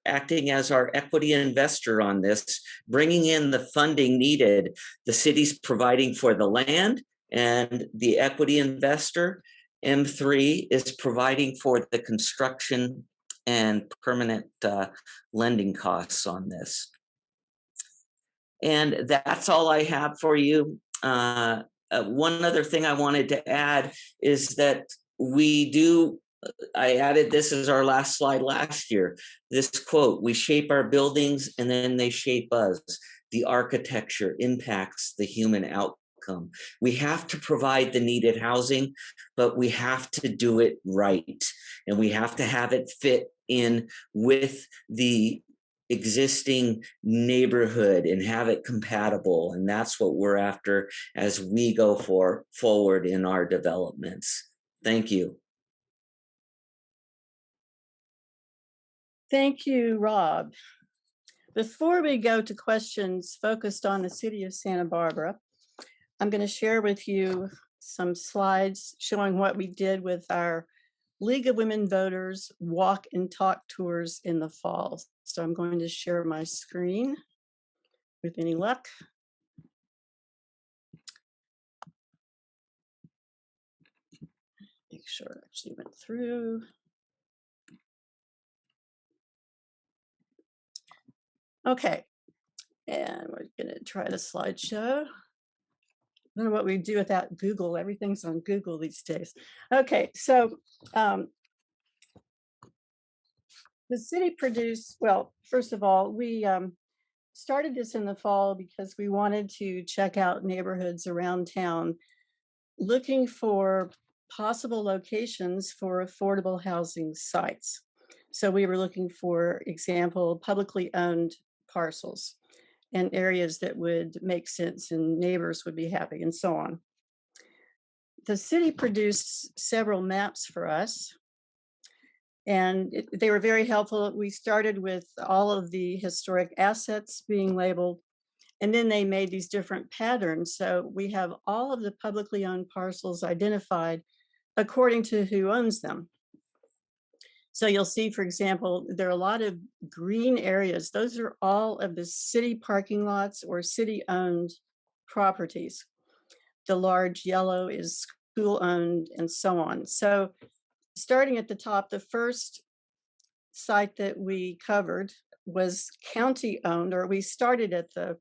acting as our equity investor on this, bringing in the funding needed. The city's providing for the land, and the equity investor, M3, is providing for the construction and permanent lending costs on this. And that's all I have for you. One other thing I wanted to add is that I added this as our last slide last year, this quote: "We shape our buildings and then they shape us. The architecture impacts the human outcome." We have to provide the needed housing, but we have to do it right. And we have to have it fit in with the existing neighborhood and have it compatible. And that's what we're after as we go forward in our developments. Thank you. Thank you, Rob. Before we go to questions focused on the city of Santa Barbara, I'm going to share with you some slides showing what we did with our League of Women Voters walk and talk tours in the fall. So I'm going to share my screen with any luck. Make sure it actually went through. Okay, and we're going to try the slideshow. I don't know what we do without Google. Everything's on Google these days. Okay, so the city produced, well, first of all, we started this in the fall because we wanted to check out neighborhoods around town looking for possible locations for affordable housing sites. So we were looking for example, publicly owned parcels and areas that would make sense and neighbors would be happy and so on. The city produced several maps for us, and they were very helpful. We started with all of the historic assets being labeled, and then they made these different patterns. So we have all of the publicly owned parcels identified according to who owns them. So you'll see, for example, there are a lot of green areas. Those are all of the city parking lots or city-owned properties. The large yellow is school-owned and so on. So starting at the top, the first site that we covered was county-owned, or we started at the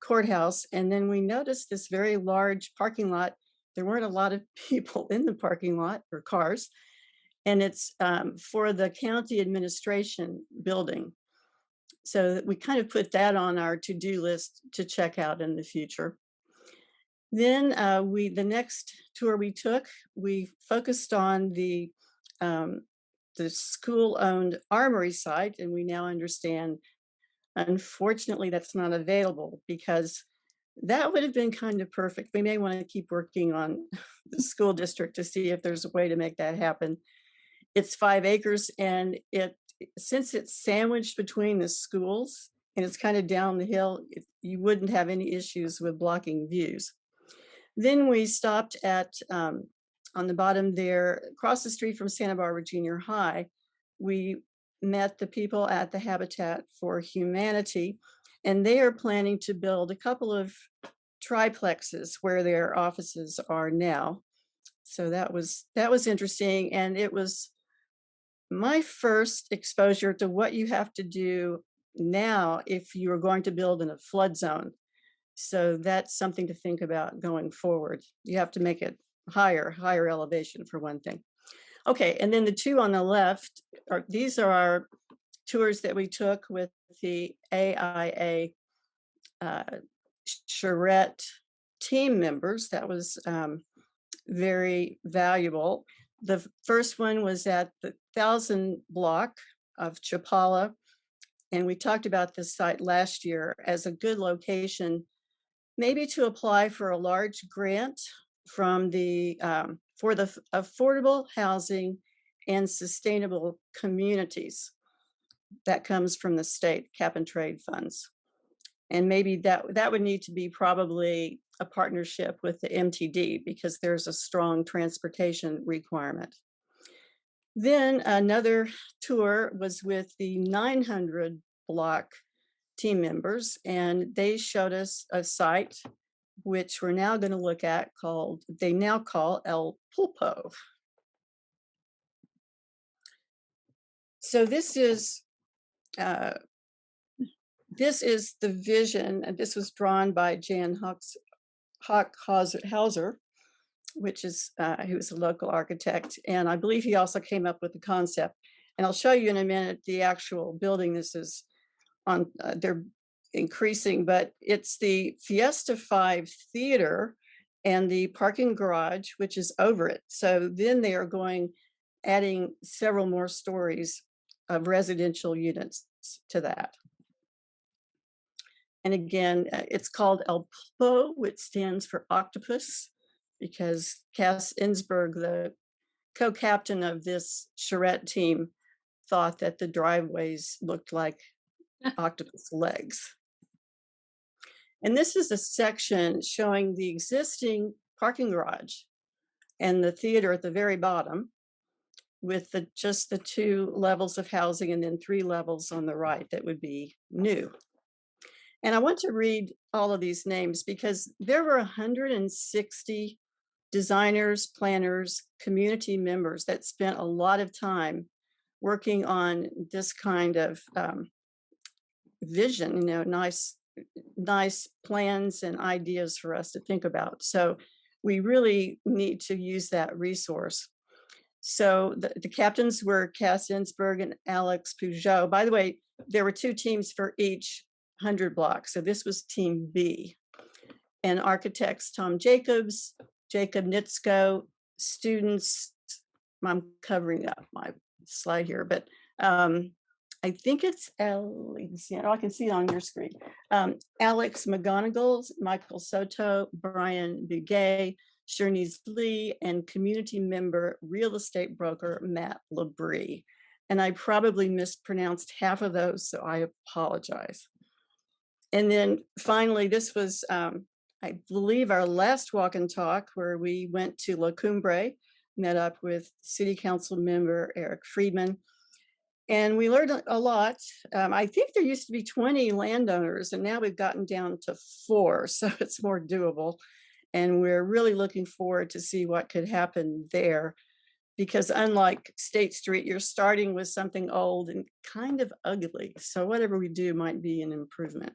courthouse, and then we noticed this very large parking lot. There weren't a lot of people in the parking lot or cars, and it's for the county administration building. So we kind of put that on our to-do list to check out in the future. Then the next tour we took, we focused on the school-owned armory site, and we now understand, unfortunately, that's not available, because that would have been kind of perfect. We may want to keep working on the school district to see if there's a way to make that happen. It's 5 acres, and since it's sandwiched between the schools and it's kind of down the hill, you wouldn't have any issues with blocking views. Then we stopped at, on the bottom there, across the street from Santa Barbara Junior High. We met the people at the Habitat for Humanity, and they are planning to build a couple of triplexes where their offices are now. So that was interesting, and it was my first exposure to what you have to do now if you are going to build in a flood zone. So that's something to think about going forward. You have to make it higher elevation for one thing. Okay, and then the two on the left these are our tours that we took with the AIA charrette team members. That was very valuable. The first one was at the 1000 block of Chapala, and we talked about this site last year as a good location, maybe to apply for a large grant from the for the affordable housing and sustainable communities that comes from the state cap and trade funds. And maybe that would need to be probably a partnership with the MTD, because there's a strong transportation requirement. Then another tour was with the 900 block team members, and they showed us a site which we're now going to look at they now call El Pulpo. So this is the vision, and this was drawn by Jan Hauser, which is he was a local architect, and I believe he also came up with the concept. And I'll show you in a minute the actual building. This is on they're increasing, but it's the Fiesta 5 theater and the parking garage, which is over it. So then they are adding several more stories of residential units to that. And again, it's called El Pulpo, which stands for octopus, because Cass Insberg, the co-captain of this charrette team, thought that the driveways looked like octopus legs. And this is a section showing the existing parking garage and the theater at the very bottom, with just the 2 levels of housing, and then 3 levels on the right that would be new. And I want to read all of these names because there were 160 designers, planners, community members that spent a lot of time working on this kind of vision, nice plans and ideas for us to think about. So we really need to use that resource. So the captains were Cass Insberg and Alex Peugeot. By the way, there were 2 teams for each 100 blocks. So this was team B. And architects Tom Jacobs, Jacob Nitzko, students, I'm covering up my slide here, but I think it's Alexander. I can see it on your screen. Alex McGonigal, Michael Soto, Brian Bugay, Shernese Lee, and community member, real estate broker, Matt Labrie. And I probably mispronounced half of those, so I apologize. And then finally, this was, I believe, our last walk and talk, where we went to La Cumbre, met up with City Council member Eric Friedman. And we learned a lot. I think there used to be 20 landowners, and now we've gotten down to 4, so it's more doable. And we're really looking forward to see what could happen there, because unlike State Street, you're starting with something old and kind of ugly. So whatever we do might be an improvement.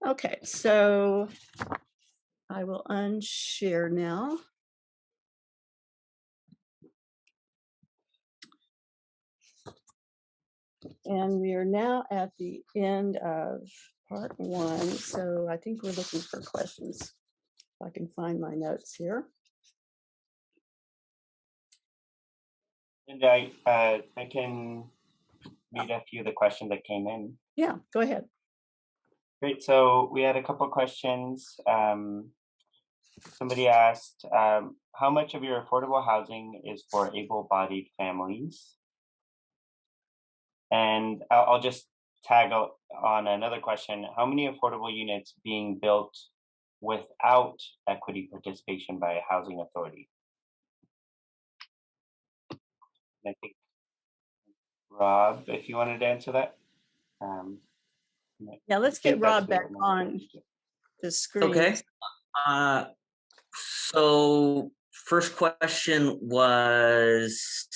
Okay, so I will unshare now. And we are now at the end of part 1. So I think we're looking for questions. If I can find my notes here. And I can read a few of the questions that came in. Yeah, go ahead. Great. So we had a couple of questions. Somebody asked, how much of your affordable housing is for able-bodied families? And I'll just tag on another question. How many affordable units being built without equity participation by a housing authority? And I think, Rob, if you wanted to answer that. Yeah, let's get Rob back on the screen. Okay. So first question was,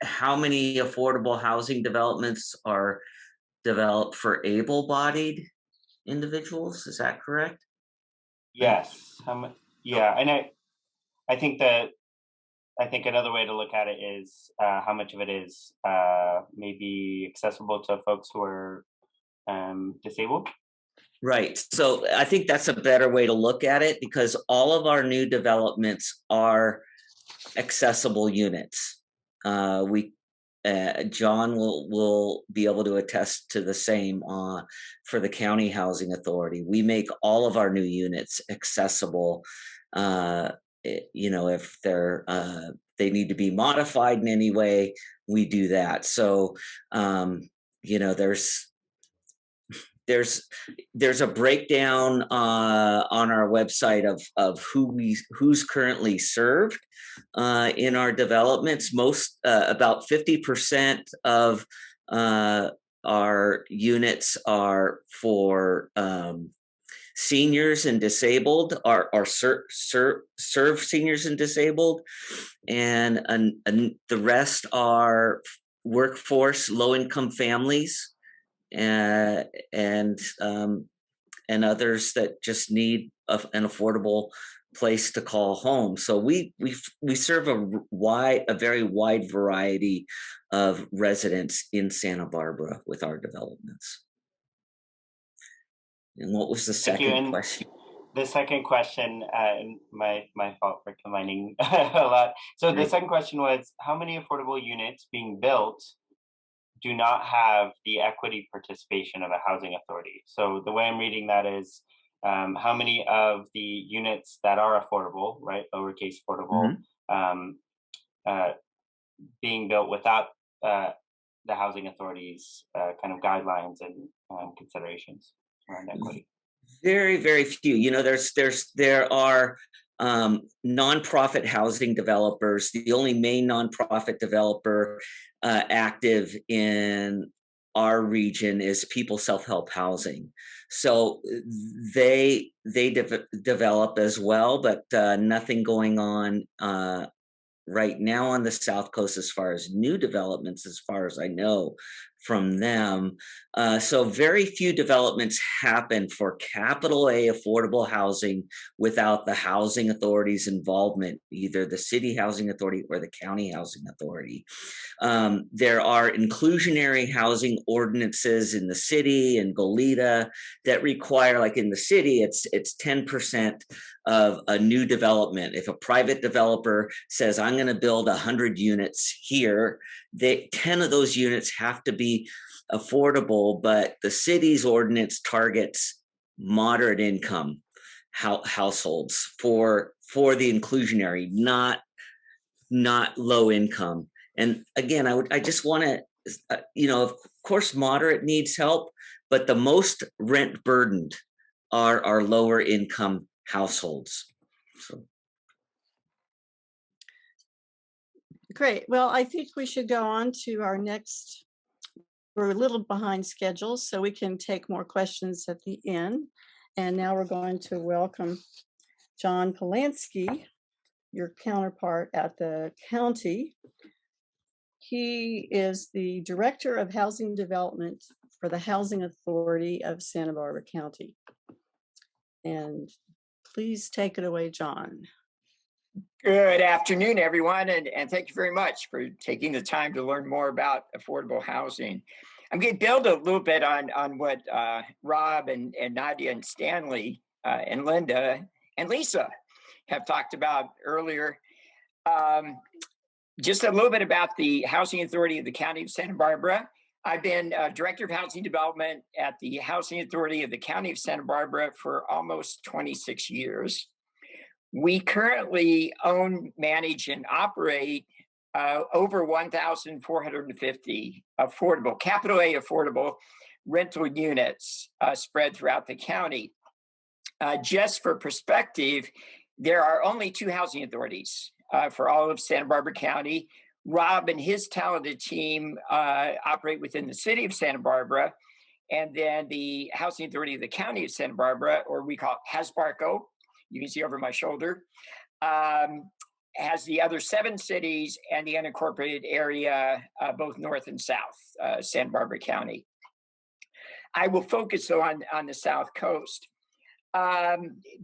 how many affordable housing developments are developed for able-bodied individuals? Is that correct? Yes. Yeah, and I think another way to look at it is how much of it is maybe accessible to folks who are disabled. Right. So I think that's a better way to look at it, because all of our new developments are accessible units. John will be able to attest to the same for the county housing authority. We make all of our new units accessible. If they need to be modified in any way, we do that. So there's a breakdown on our website of who's currently served in our developments. About 50% of our units are for seniors and disabled, are serve seniors and disabled, and the rest are workforce, low-income families, and others that just need an affordable place to call home. So we serve a very wide variety of residents in Santa Barbara with our developments. And what was the second question? The second question, my fault for combining a lot. So the second question was, how many affordable units being built do not have the equity participation of a housing authority? So the way I'm reading that is, how many of the units that are affordable, right, lowercase affordable, being built without the housing authorities kind of guidelines and considerations around equity? Very, very few. There are nonprofit housing developers. The only main nonprofit developer active in our region is People Self-Help Housing. So they develop as well, but nothing going on right now on the South Coast as far as new developments, as far as I know from them. So very few developments happen for capital A affordable housing without the housing authority's involvement, either the city housing authority or the county housing authority. There are inclusionary housing ordinances in the city and Goleta that require, like in the city, it's 10% of a new development. If a private developer says, I'm going to build 100 units here, 10 of those units have to be affordable, but the city's ordinance targets moderate income households for the inclusionary, not low income. And again, I just want to, of course, moderate needs help, but the most rent burdened are lower income households. So. Great. Well, I think we should go on to our next. We're a little behind schedule, so we can take more questions at the end. And now we're going to welcome John Polanski, your counterpart at the county. He is the Director of Housing Development for the Housing Authority of Santa Barbara County. And please take it away, John. Good afternoon, everyone, and thank you very much for taking the time to learn more about affordable housing. I'm going to build a little bit on what Rob and Nadia and Stanley and Linda and Lisa have talked about earlier. Just a little bit about the Housing Authority of the County of Santa Barbara. I've been Director of Housing Development at the Housing Authority of the County of Santa Barbara for almost 26 years. We currently own, manage, and operate over 1,450 affordable, capital A affordable rental units spread throughout the county. Just for perspective, there are only 2 housing authorities for all of Santa Barbara County. Rob and his talented team operate within the city of Santa Barbara, and then the Housing Authority of the County of Santa Barbara, or we call it HASBARCO, you can see over my shoulder, has the other 7 cities and the unincorporated area, both north and south, Santa Barbara County. I will focus on the South Coast.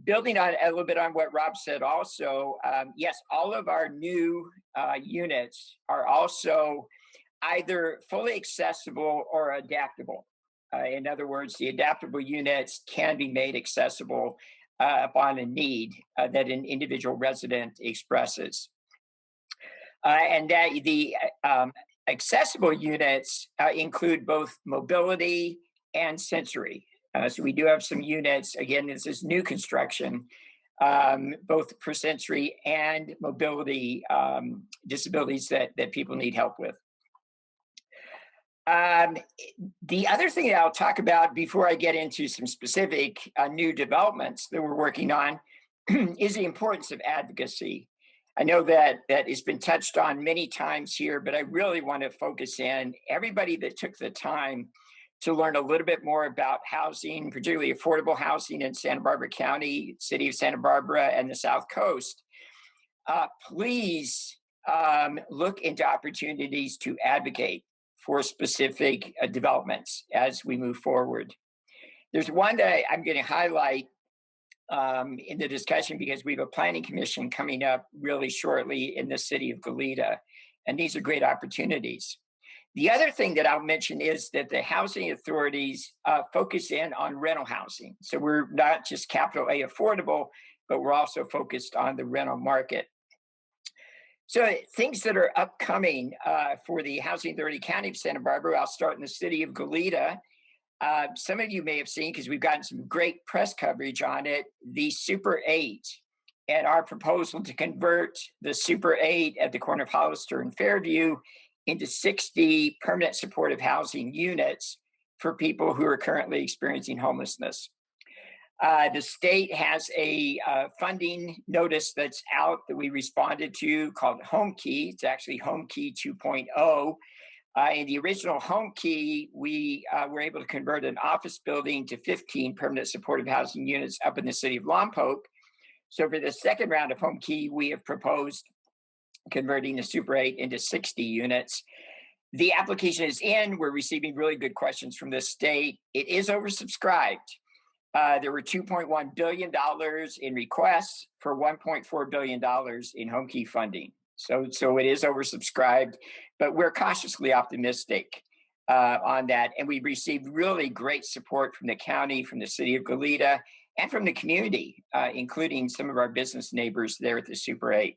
Building on a little bit on what Rob said also, yes, all of our new units are also either fully accessible or adaptable. In other words, the adaptable units can be made accessible upon a need that an individual resident expresses. And that the accessible units include both mobility and sensory. So we do have some units, again, this is new construction, both for sensory and mobility disabilities that people need help with. The other thing that I'll talk about before I get into some specific new developments that we're working on is the importance of advocacy. I know that it's been touched on many times here, but I really want to focus in everybody that took the time to learn a little bit more about housing, particularly affordable housing in Santa Barbara County, city of Santa Barbara, and the South Coast. Please look into opportunities to advocate for specific developments as we move forward. There's one that I'm going to highlight in the discussion because we have a planning commission coming up really shortly in the city of Goleta, and these are great opportunities. The other thing that I'll mention is that the housing authorities focus in on rental housing. So we're not just capital A affordable, but we're also focused on the rental market. So things that are upcoming for the Housing Authority County of Santa Barbara, I'll start in the city of Goleta. Some of you may have seen, because we've gotten some great press coverage on it, the Super 8 and our proposal to convert the Super 8 at the corner of Hollister and Fairview into 60 permanent supportive housing units for people who are currently experiencing homelessness. The state has a funding notice that's out that we responded to called Home Key. It's actually Home Key 2.0. In the original Home Key, we were able to convert an office building to 15 permanent supportive housing units up in the city of Lompoc. So for the second round of Home Key, we have proposed converting the Super 8 into 60 units. The application is in. We're receiving really good questions from the state. It is oversubscribed. There were $2.1 billion in requests for $1.4 billion in Home Key funding. So it is oversubscribed, but we're cautiously optimistic on that. And we've received really great support from the county, from the city of Goleta, and from the community, including some of our business neighbors there at the Super 8.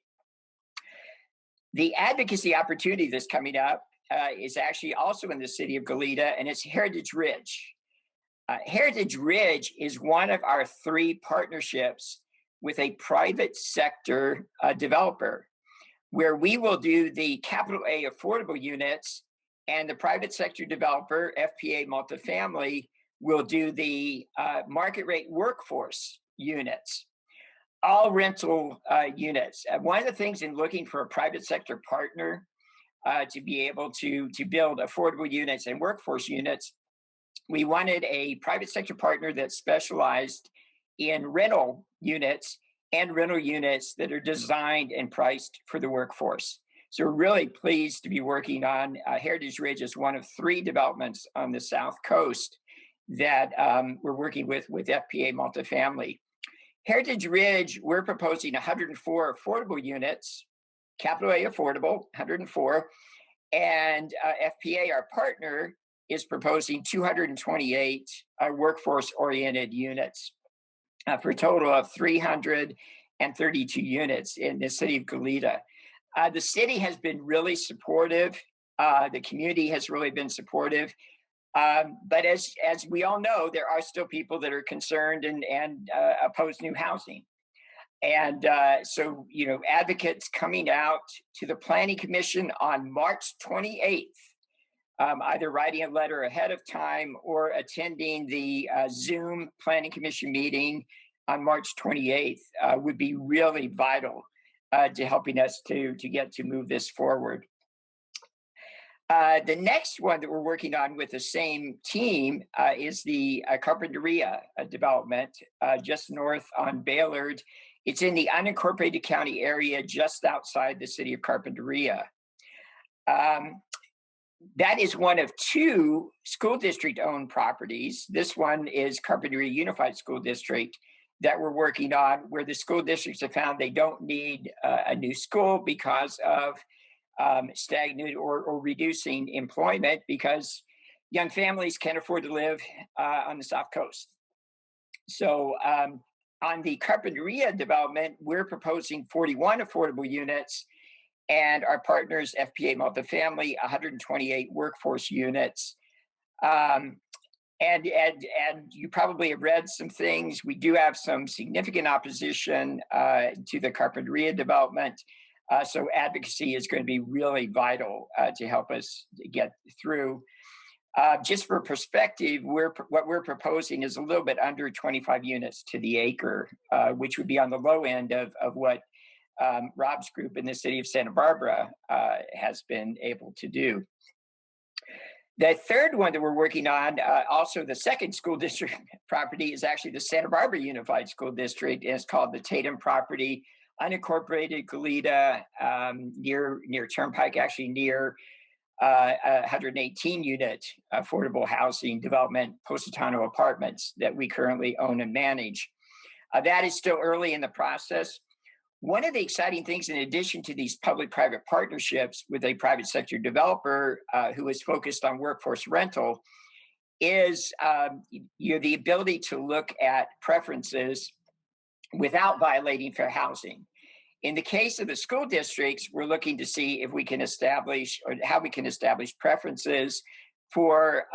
The advocacy opportunity that's coming up is actually also in the city of Goleta, and it's Heritage Ridge. Heritage Ridge is one of our 3 partnerships with a private sector developer, where we will do the capital A affordable units, and the private sector developer, FPA Multifamily, will do the market rate workforce units. all rental units. One of the things in looking for a private sector partner to be able to build affordable units and workforce units, we wanted a private sector partner that specialized in rental units and rental units that are designed and priced for the workforce. So we're really pleased to be working on Heritage Ridge as one of 3 developments on the South Coast that we're working with FPA Multifamily. Heritage Ridge, we're proposing 104 affordable units, capital A affordable, 104. And FPA, our partner, is proposing 228 workforce-oriented units for a total of 332 units in the city of Goleta. The city has been really supportive. The community has really been supportive. But as we all know, there are still people that are concerned and oppose new housing. And so, advocates coming out to the Planning Commission on March 28th, either writing a letter ahead of time or attending the Zoom Planning Commission meeting on March 28th would be really vital to helping us to move this forward. The next one that we're working on with the same team is the Carpenteria Development just north on Baylord. It's in the unincorporated county area just outside the city of Carpenteria. That is one of 2 school district-owned properties. This one is Carpenteria Unified School District that we're working on, where the school districts have found they don't need a new school because of stagnant or reducing employment, because young families can't afford to live on the South Coast. So on the Carpenteria development, we're proposing 41 affordable units, and our partners, FPA Multifamily, 128 workforce units. And you probably have read some things. We do have some significant opposition to the Carpenteria development. So advocacy is going to be really vital to help us get through. Just for perspective, what we're proposing is a little bit under 25 units to the acre, which would be on the low end of what Rob's group in the city of Santa Barbara has been able to do. The third one that we're working on, also the second school district property, is actually the Santa Barbara Unified School District, and it's called the Tatum property, unincorporated Goleta, near Turnpike, actually near 118 unit affordable housing development, Positano Apartments, that we currently own and manage. That is still early in the process. One of the exciting things, in addition to these public-private partnerships with a private sector developer who is focused on workforce rental, is the ability to look at preferences without violating fair housing. In the case of the school districts, we're looking to see if we can establish, or how we can establish preferences for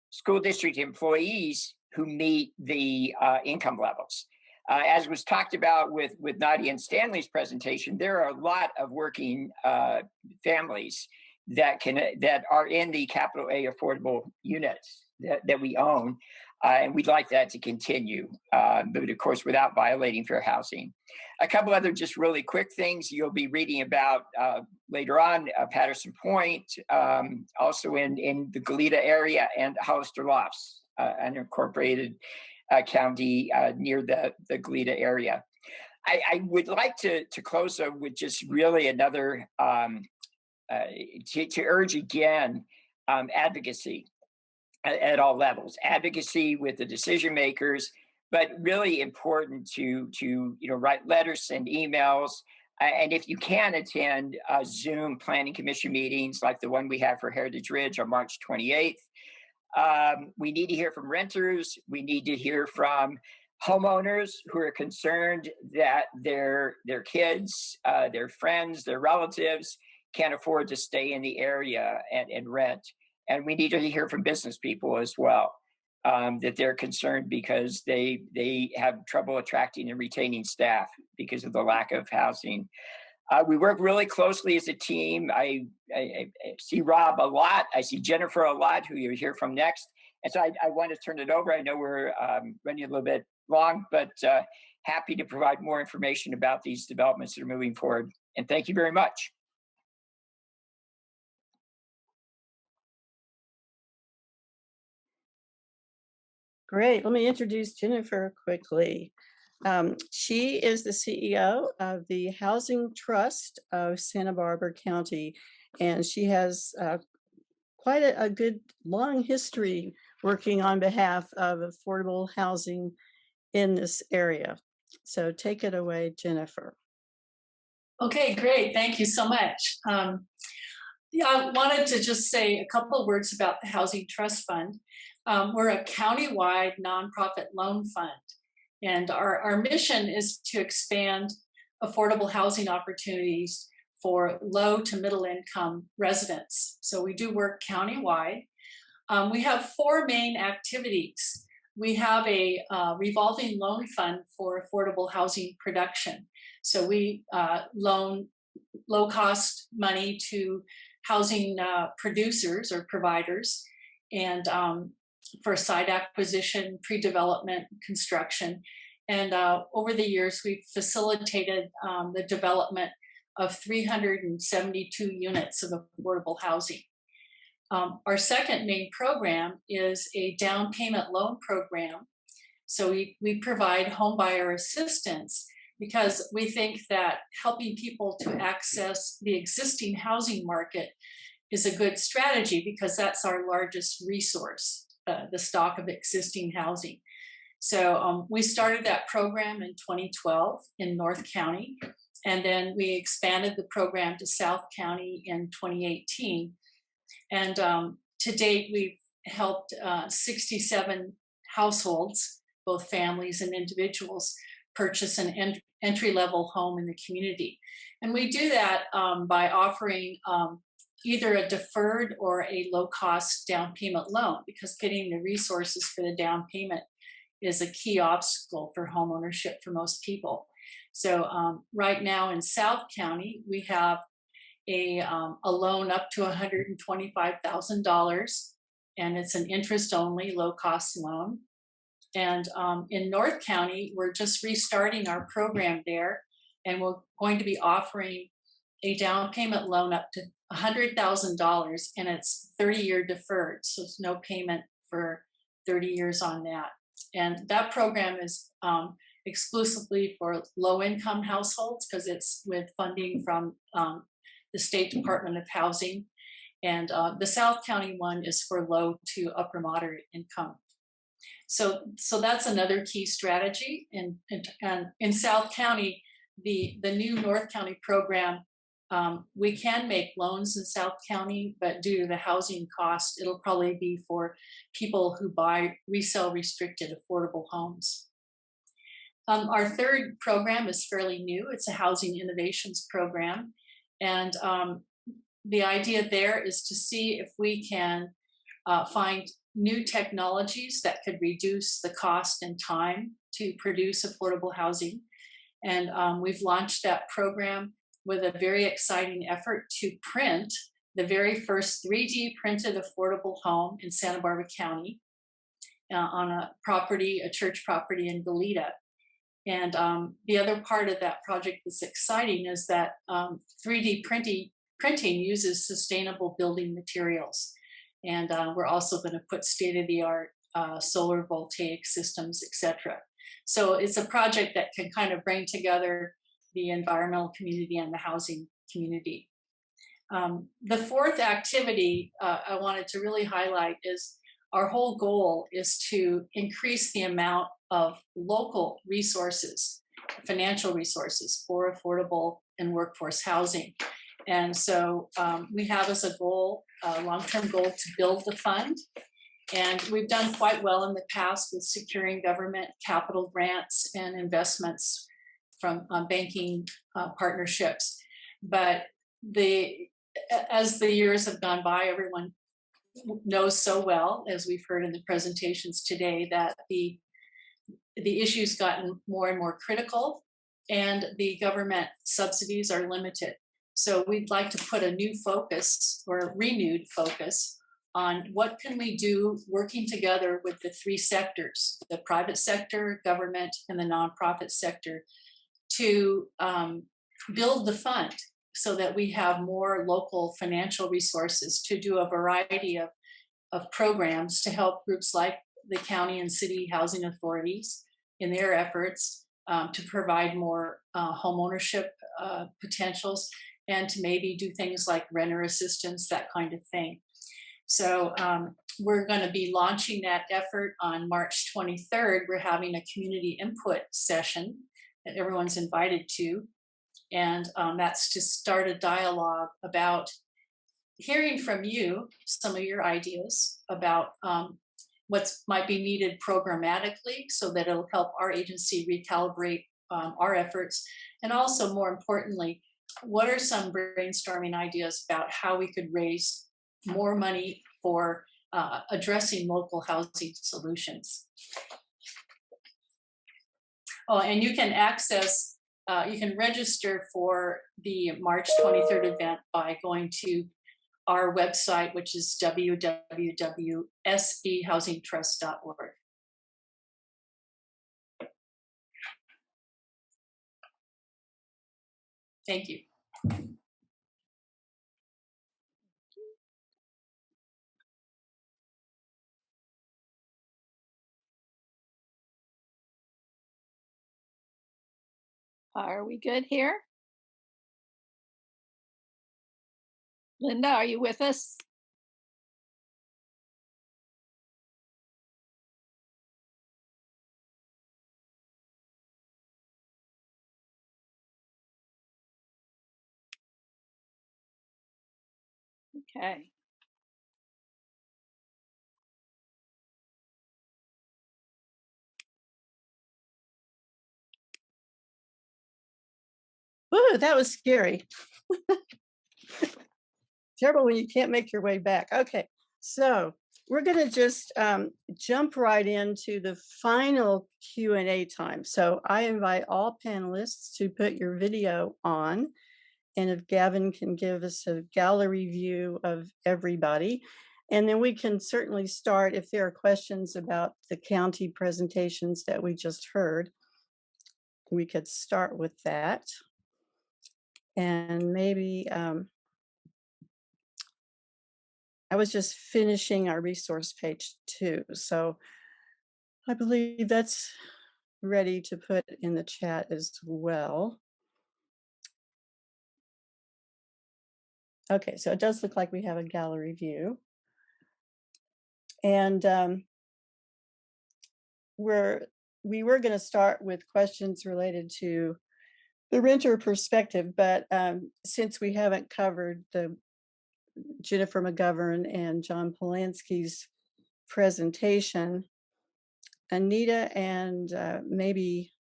school district employees who meet the income levels. As was talked about with Nadia and Stanley's presentation, there are a lot of working families that are in the capital A affordable units that we own, and we'd like that to continue, but of course without violating fair housing. A couple other just really quick things you'll be reading about later on: Patterson Point, also in the Goleta area, and Hollister Lofts, unincorporated county near the Goleta area. I would like to close with just really another, to urge again, advocacy at all levels, advocacy with the decision makers, but really important to write letters, send emails, and if you can attend Zoom Planning Commission meetings like the one we have for Heritage Ridge on March 28th. We need to hear from renters. We need to hear from homeowners who are concerned that their kids, their friends, their relatives can't afford to stay in the area and rent. And we need to hear from business people as well, that they're concerned because they have trouble attracting and retaining staff because of the lack of housing. We work really closely as a team. I see Rob a lot. I see Jennifer a lot, who you'll hear from next. And so I want to turn it over. I know we're running a little bit long, but happy to provide more information about these developments that are moving forward. And thank you very much. Great. Let me introduce Jennifer quickly. She is the CEO of the Housing Trust of Santa Barbara County, and she has quite a good long history working on behalf of affordable housing in this area. So take it away, Jennifer. Okay, great. Thank you so much. Yeah, I wanted to just say a couple of words about the Housing Trust Fund. We're a county-wide nonprofit loan fund, and our mission is to expand affordable housing opportunities for low to middle income residents. So we do work county-wide. We have four main activities. We have a revolving loan fund for affordable housing production. So we loan low-cost money to housing producers or providers, and for site acquisition, pre-development, construction. And over the years, we've facilitated the development of 372 units of affordable housing. Our second main program is a down payment loan program. So we provide home buyer assistance because we think that helping people to access the existing housing market is a good strategy because that's our largest resource, the stock of existing housing. So we started that program in 2012 in North County, and then we expanded the program to South County in 2018. And to date, we've helped 67 households, both families and individuals, purchase an entry-level home in the community. And we do that by offering either a deferred or a low-cost down payment loan, because getting the resources for the down payment is a key obstacle for home ownership for most people. So right now in South County, we have a loan up to $125,000, and it's an interest-only low-cost loan. And in North County, we're just restarting our program there, and we're going to be offering a down payment loan up to $100,000, and it's 30-year deferred, so it's no payment for 30 years on that. And that program is exclusively for low-income households because it's with funding from the State Department of Housing. And the South County one is for low to upper moderate income. So that's another key strategy. And in South County, the new North County program, we can make loans in South County, but due to the housing cost, it'll probably be for people who buy resale restricted affordable homes. Our third program is fairly new. It's a housing innovations program. And the idea there is to see if we can find new technologies that could reduce the cost and time to produce affordable housing. And we've launched that program with a very exciting effort to print the very first 3D printed affordable home in Santa Barbara County on a church property in Goleta. And the other part of that project that's exciting is that 3D printing uses sustainable building materials. And we're also going to put state-of-the-art solar voltaic systems, etc. So it's a project that can kind of bring together the environmental community and the housing community. The fourth activity I wanted to really highlight is our whole goal is to increase the amount of local resources, financial resources for affordable and workforce housing. And so we have as a goal, a long-term goal, to build the fund. And we've done quite well in the past with securing government capital grants and investments from banking partnerships. But as the years have gone by, everyone knows so well, as we've heard in the presentations today, that the issue's gotten more and more critical and the government subsidies are limited. So we'd like to put a new focus or renewed focus on what can we do working together with the three sectors, the private sector, government, and the nonprofit sector, to build the fund so that we have more local financial resources to do a variety of programs to help groups like the county and city housing authorities in their efforts to provide more home ownership potentials, and to maybe do things like renter assistance, that kind of thing. So we're going to be launching that effort on March 23rd. We're having a community input session that everyone's invited to. And that's to start a dialogue about hearing from you some of your ideas about what might be needed programmatically so that it'll help our agency recalibrate our efforts. And also, more importantly, what are some brainstorming ideas about how we could raise more money for addressing local housing solutions? Oh, and you can access, you can register for the March 23rd event by going to our website, which is www.sbhousingtrust.org. Thank you. Are we good here? Linda, are you with us? Okay. Woo, that was scary. Terrible when you can't make your way back. Okay, so we're going to just jump right into the final Q&A time. So I invite all panelists to put your video on. And if Gavin can give us a gallery view of everybody, and then we can certainly start if there are questions about the county presentations that we just heard. We could start with that. And maybe I was just finishing our resource page too. So I believe that's ready to put in the chat as well. Okay, so it does look like we have a gallery view. And we were going to start with questions related to the renter perspective, but since we haven't covered the Jennifer McGovern and John Polanski's presentation, Anita and maybe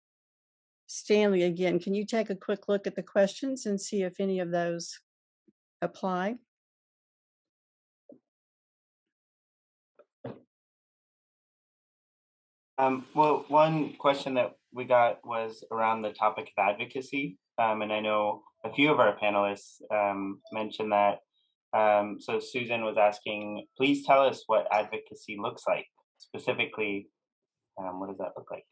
Stanley again, can you take a quick look at the questions and see if any of those apply? Well, one question that we got was around the topic of advocacy. And I know a few of our panelists mentioned that. So Susan was asking, please tell us what advocacy looks like. Specifically, what does that look like?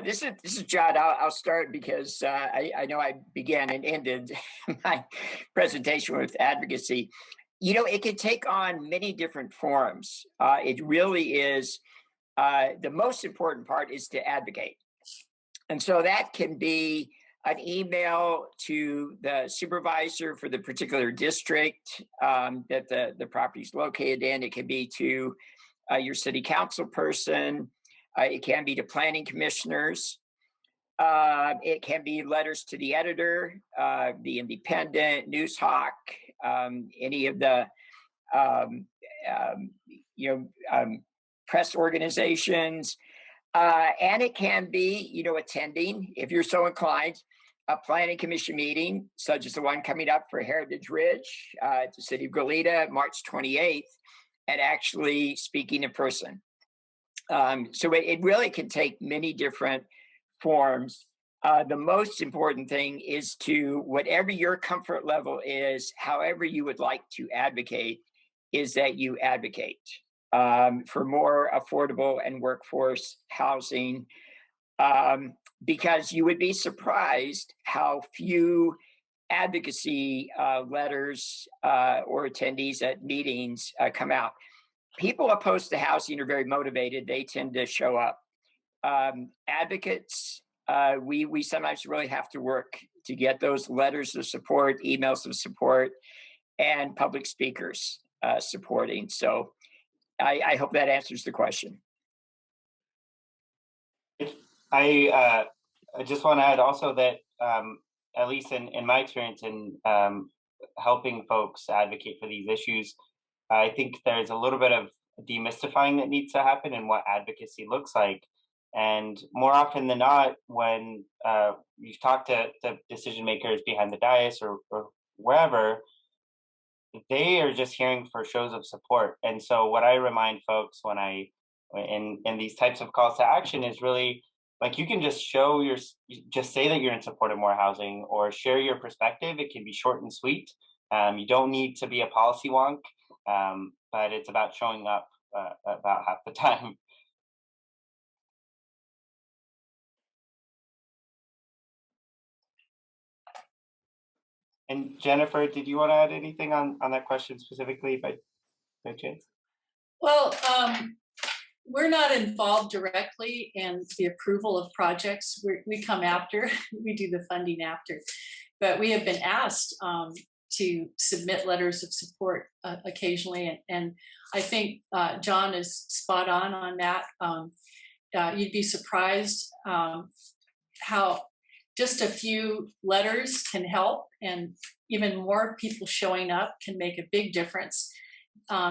This is John. I'll start because I know I began and ended my presentation with advocacy. You know, it can take on many different forms. It really is, the most important part is to advocate. And so that can be an email to the supervisor for the particular district that the property is located in. It can be to your city council person. It can be to planning commissioners. It can be letters to the editor, the Independent, Newshawk, any of the press organizations, and it can be attending, if you're so inclined, a planning commission meeting, such as the one coming up for Heritage Ridge at the city of Goleta, March 28th, and actually speaking in person. So it really can take many different forms. The most important thing is to, whatever your comfort level is, however you would like to advocate, is that you advocate for more affordable and workforce housing, because you would be surprised how few advocacy letters or attendees at meetings come out. People opposed to housing are very motivated. They tend to show up. Advocates, we sometimes really have to work to get those letters of support, emails of support, and public speakers supporting. So I hope that answers the question. I just want to add also that at least in my experience in helping folks advocate for these issues, I think there's a little bit of demystifying that needs to happen in what advocacy looks like. And more often than not, when you've talked to decision makers behind the dais or wherever, they are just hearing for shows of support. And so what I remind folks when in these types of calls to action is really, like, you can just just say that you're in support of more housing or share your perspective. It can be short and sweet. You don't need to be a policy wonk, but it's about showing up about half the time. And Jennifer, did you want to add anything on that question specifically by chance? Well, we're not involved directly in the approval of projects. We come after, we do the funding after, but we have been asked to submit letters of support occasionally. And I think John is spot on that. You'd be surprised how just a few letters can help, and even more people showing up can make a big difference,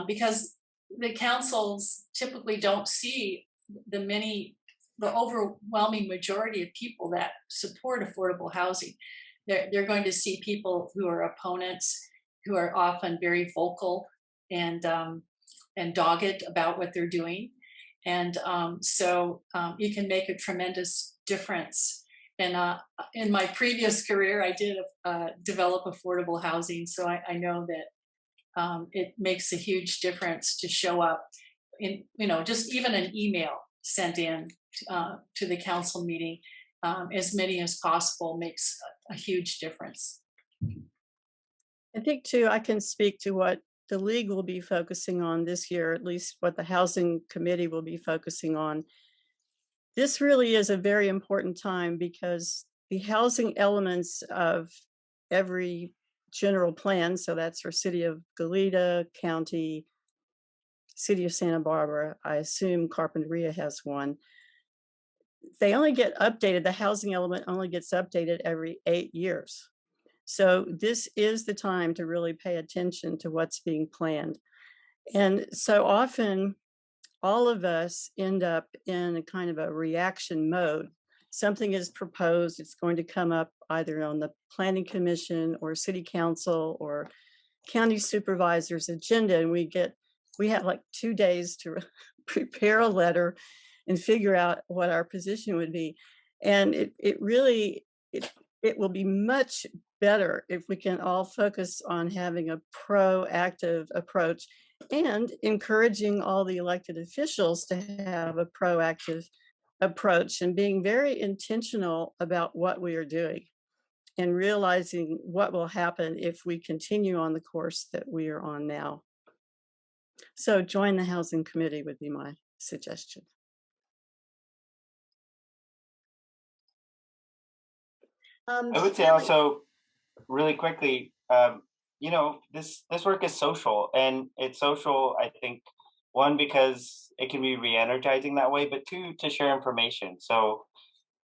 because the councils typically don't see the overwhelming majority of people that support affordable housing. They're going to see people who are opponents, who are often very vocal and dogged about what they're doing. And so you can make a tremendous difference. And in my previous career, I did develop affordable housing, so I know that it makes a huge difference to show up in, just even an email sent in to the council meeting, as many as possible makes a huge difference. I think too, I can speak to what the league will be focusing on this year, at least what the housing committee will be focusing on. This really is a very important time because the housing elements of every general plan, so that's for City of Goleta, County, City of Santa Barbara, I assume Carpenteria has one. They only get updated, the housing element only gets updated every 8 years. So this is the time to really pay attention to what's being planned. And so often, all of us end up in a kind of a reaction mode. Something is proposed, it's going to come up either on the planning commission or city council or county supervisor's agenda, and we have like 2 days to prepare a letter and figure out what our position would be. And it will be much better if we can all focus on having a proactive approach and encouraging all the elected officials to have a proactive approach and being very intentional about what we are doing and realizing what will happen if we continue on the course that we are on now. So join the housing committee would be my suggestion. I would say also really quickly, this work is social, and it's social, I think, one, because it can be re-energizing that way, but two, to share information. So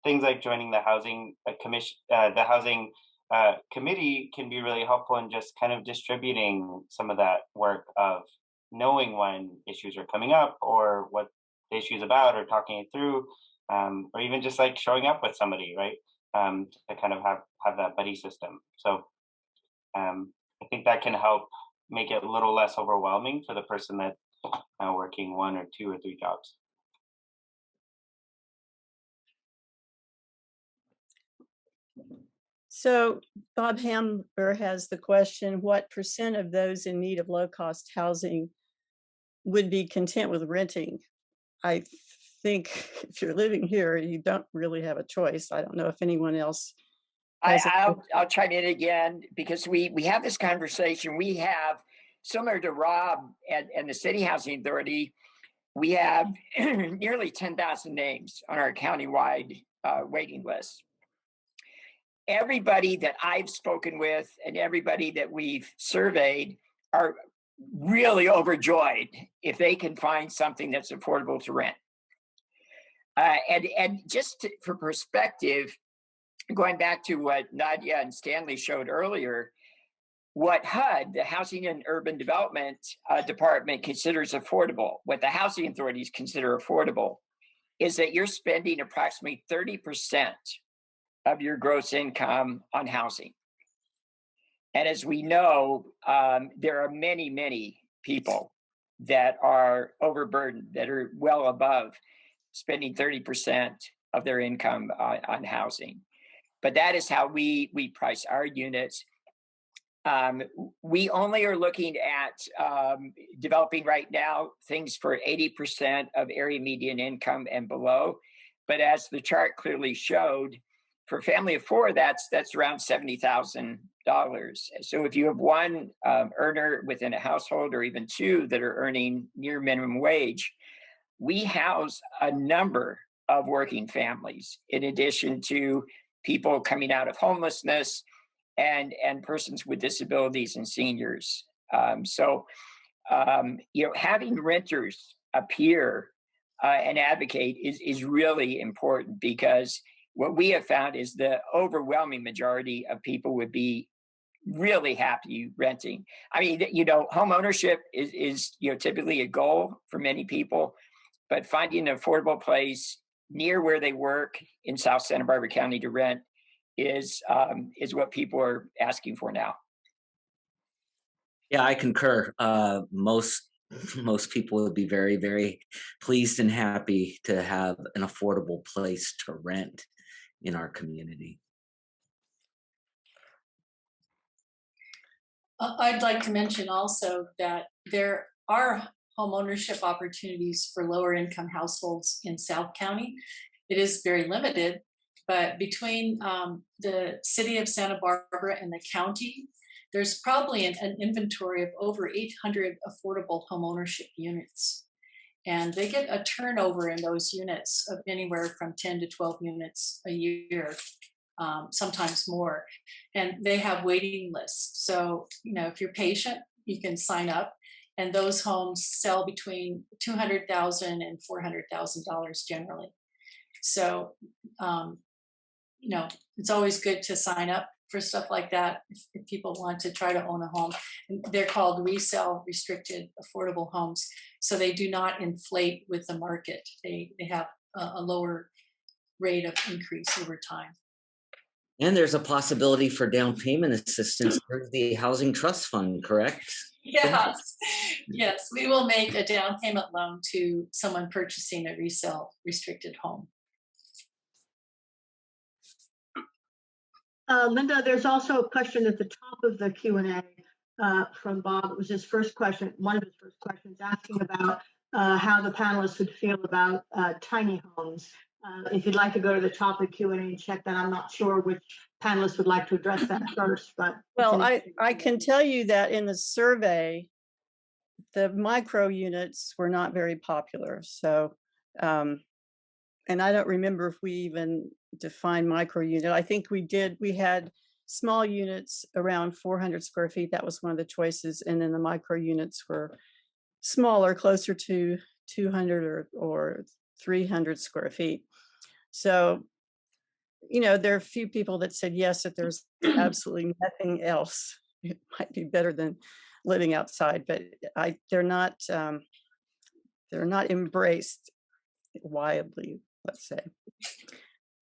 things like joining the housing commission, the housing committee can be really helpful in just kind of distributing some of that work of knowing when issues are coming up or what the issue is about, or talking it through, or even just like showing up with somebody, right? To kind of have that buddy system. So I think that can help make it a little less overwhelming for the person that's working 1 or 2 or 3 jobs. So Bob Hamber has the question, what % of those in need of low-cost housing would be content with renting? I think if you're living here, you don't really have a choice. I don't know if anyone else has. I'll chime in again because we have this conversation. We have, similar to Rob and the City Housing Authority, we have nearly 10,000 names on our countywide waiting list. Everybody that I've spoken with and everybody that we've surveyed are really overjoyed if they can find something that's affordable to rent. And just for perspective, going back to what Nadia and Stanley showed earlier, what HUD, the Housing and Urban Development Department, considers affordable, what the housing authorities consider affordable, is that you're spending approximately 30% of your gross income on housing. And as we know, there are many, many people that are overburdened, that are well above spending 30% of their income on housing. But that is how we price our units. We only are looking at developing right now things for 80% of area median income and below. But as the chart clearly showed, for a family of four, that's around $70,000. So if you have one earner within a household, or even two that are earning near minimum wage, we house a number of working families, in addition to people coming out of homelessness and persons with disabilities and seniors. Having renters appear and advocate is really important, because what we have found is the overwhelming majority of people would be really happy renting. I mean, home ownership is typically a goal for many people, but finding an affordable place near where they work in South Santa Barbara County to rent is what people are asking for now. Yeah, I concur. Most people would be very, very pleased and happy to have an affordable place to rent in our community. I'd like to mention also that there are homeownership opportunities for lower income households in South County. It is very limited, but between the city of Santa Barbara and the county, there's probably an inventory of over 800 affordable homeownership units. And they get a turnover in those units of anywhere from 10 to 12 units a year, sometimes more. And they have waiting lists. So, if you're patient, you can sign up. And those homes sell between $200,000 and $400,000 generally. So, it's always good to sign up for stuff like that if people want to try to own a home. And they're called resale restricted affordable homes. So they do not inflate with the market. They have a lower rate of increase over time. And there's a possibility for down payment assistance through the Housing Trust Fund, correct? Yes, we will make a down payment loan to someone purchasing a resale restricted home. Linda, there's also a question at the top of the Q&A from Bob. It was his first question, one of his first questions, asking about how the panelists would feel about tiny homes. If you'd like to go to the top of the Q&A and check that, I'm not sure which panelists would like to address that first. But well, I can tell you that in the survey, the micro units were not very popular. So, and I don't remember if we even defined micro unit. I think we did. We had small units around 400 square feet. That was one of the choices. And then the micro units were smaller, closer to 200 or 300 square feet. So, there are a few people that said yes, if there's absolutely nothing else, it might be better than living outside, but they're not embraced widely, let's say.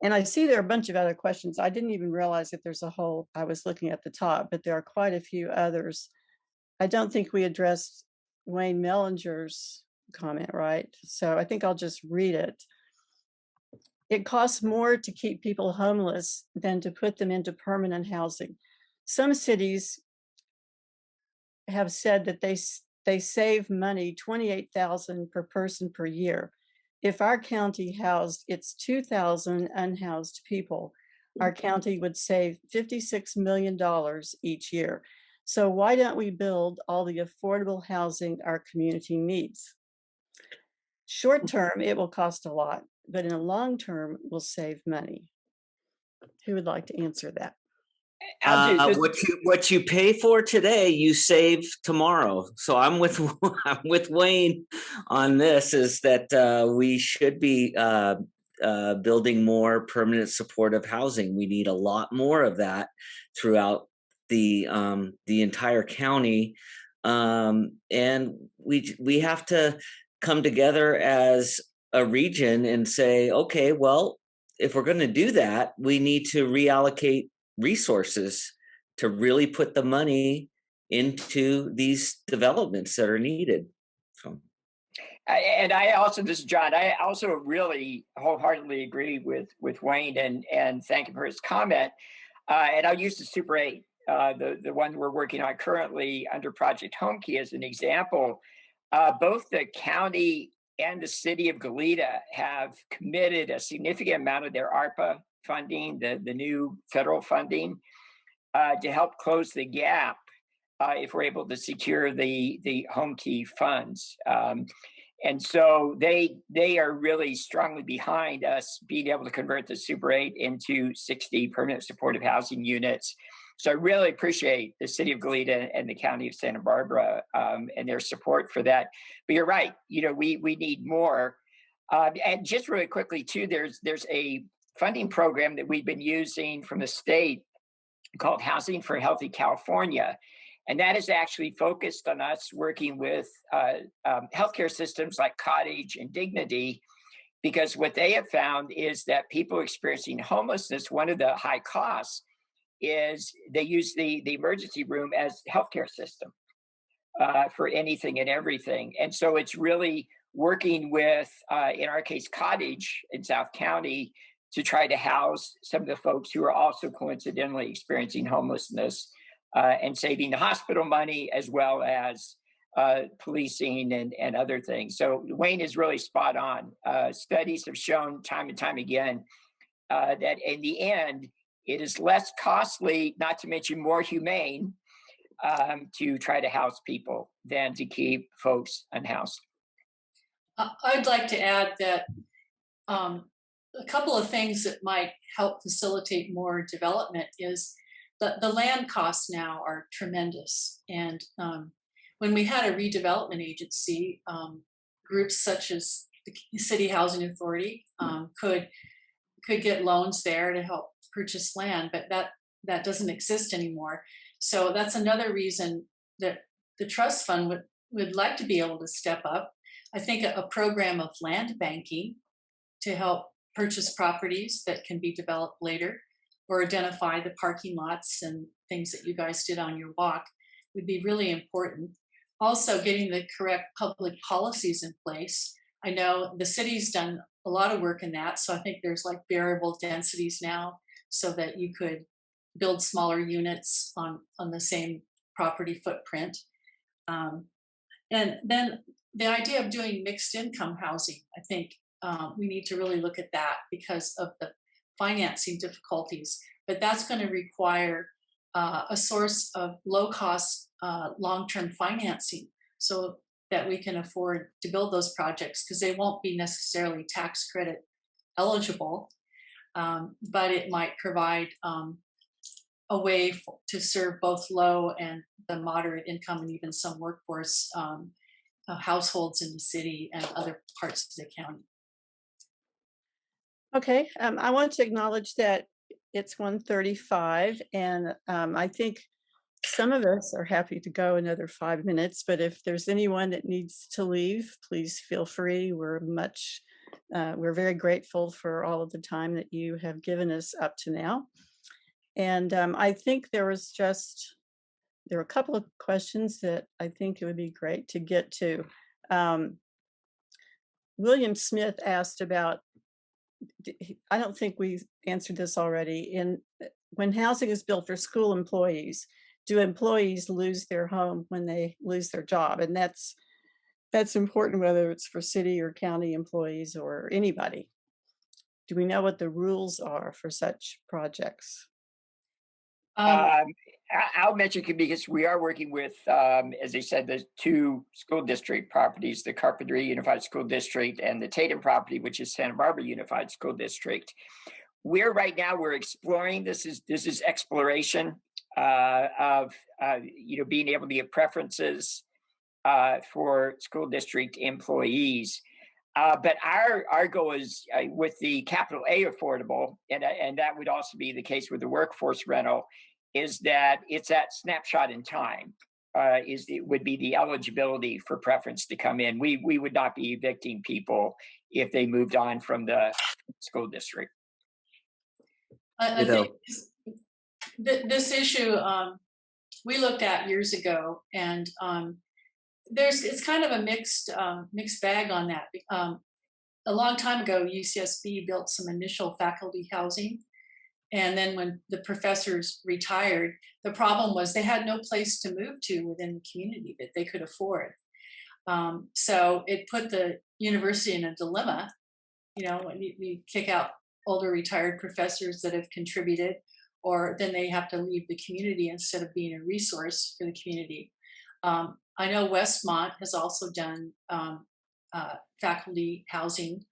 And I see there are a bunch of other questions. I didn't even realize that there's a whole, I was looking at the top, but there are quite a few others. I don't think we addressed Wayne Mellinger's comment, right? So I think I'll just read it. It costs more to keep people homeless than to put them into permanent housing. Some cities have said that they save money, $28,000 per person per year. If our county housed its 2,000 unhoused people, our county would save $56 million each year. So why don't we build all the affordable housing our community needs? Short term, it will cost a lot, but in the long term, we'll save money. Who would like to answer that? What you pay for today, you save tomorrow. So I'm with I'm with Wayne on this. Is that we should be building more permanent supportive housing. We need a lot more of that throughout the entire county, and we have to come together as a region and say, okay, well, if we're going to do that, we need to reallocate resources to really put the money into these developments that are needed. So, and I also, this is John, I also really wholeheartedly agree with Wayne and thank him for his comment. And I'll use the Super 8, the one we're working on currently under Project Home Key as an example. Both the county and the city of Goleta have committed a significant amount of their ARPA funding, the new federal funding, to help close the gap if we're able to secure the home key funds. And so they are really strongly behind us being able to convert the Super 8 into 60 permanent supportive housing units. So I really appreciate the city of Goleta and the county of Santa Barbara and their support for that. But you're right, we need more. And just really quickly too, there's a funding program that we've been using from the state called Housing for Healthy California. And that is actually focused on us working with healthcare systems like Cottage and Dignity, because what they have found is that people experiencing homelessness, one of the high costs is they use the emergency room as healthcare system for anything and everything. And so it's really working with, in our case, Cottage in South County to try to house some of the folks who are also coincidentally experiencing homelessness and saving the hospital money as well as policing and other things. So Wayne is really spot on. Studies have shown time and time again that in the end, it is less costly, not to mention more humane, to try to house people than to keep folks unhoused. I'd like to add that a couple of things that might help facilitate more development is the land costs now are tremendous. And when we had a redevelopment agency, groups such as the City Housing Authority could get loans there to help purchase land, but that doesn't exist anymore. So that's another reason that the trust fund would like to be able to step up. I think a program of land banking to help purchase properties that can be developed later, or identify the parking lots and things that you guys did on your walk would be really important. Also, getting the correct public policies in place. I know the city's done a lot of work in that, so I think there's like variable densities now, so that you could build smaller units on the same property footprint. And then the idea of doing mixed income housing, I think we need to really look at that because of the financing difficulties. But that's going to require a source of low cost long-term financing so that we can afford to build those projects, because they won't be necessarily tax credit eligible. But it might provide a way to serve both low and the moderate income and even some workforce households in the city and other parts of the county. Okay, I want to acknowledge that it's 1:35, and I think some of us are happy to go another 5 minutes, but if there's anyone that needs to leave, please feel free. We're very grateful for all of the time that you have given us up to now. And I think there were a couple of questions that I think it would be great to get to. William Smith asked about I don't think we answered this already. When housing is built for school employees, do employees lose their home when they lose their job? And that's important, whether it's for city or county employees or anybody. Do we know what the rules are for such projects? I'll mention because we are working with, as I said, the two school district properties, the Carpenteria Unified School District and the Tatum property, which is Santa Barbara Unified School District. Right now we're exploring. This is exploration of being able to get preferences for school district employees. But our goal is with the capital A affordable, and that would also be the case with the workforce rental, is that it's that snapshot in time would be the eligibility for preference to come in. We would not be evicting people if they moved on from the school district. I think this issue we looked at years ago, and it's kind of a mixed bag on that. A long time ago, UCSB built some initial faculty housing, and then when the professors retired, the problem was they had no place to move to within the community that they could afford. So it put the university in a dilemma. When you kick out older retired professors that have contributed, or then they have to leave the community instead of being a resource for the community. I know Westmont has also done faculty housing,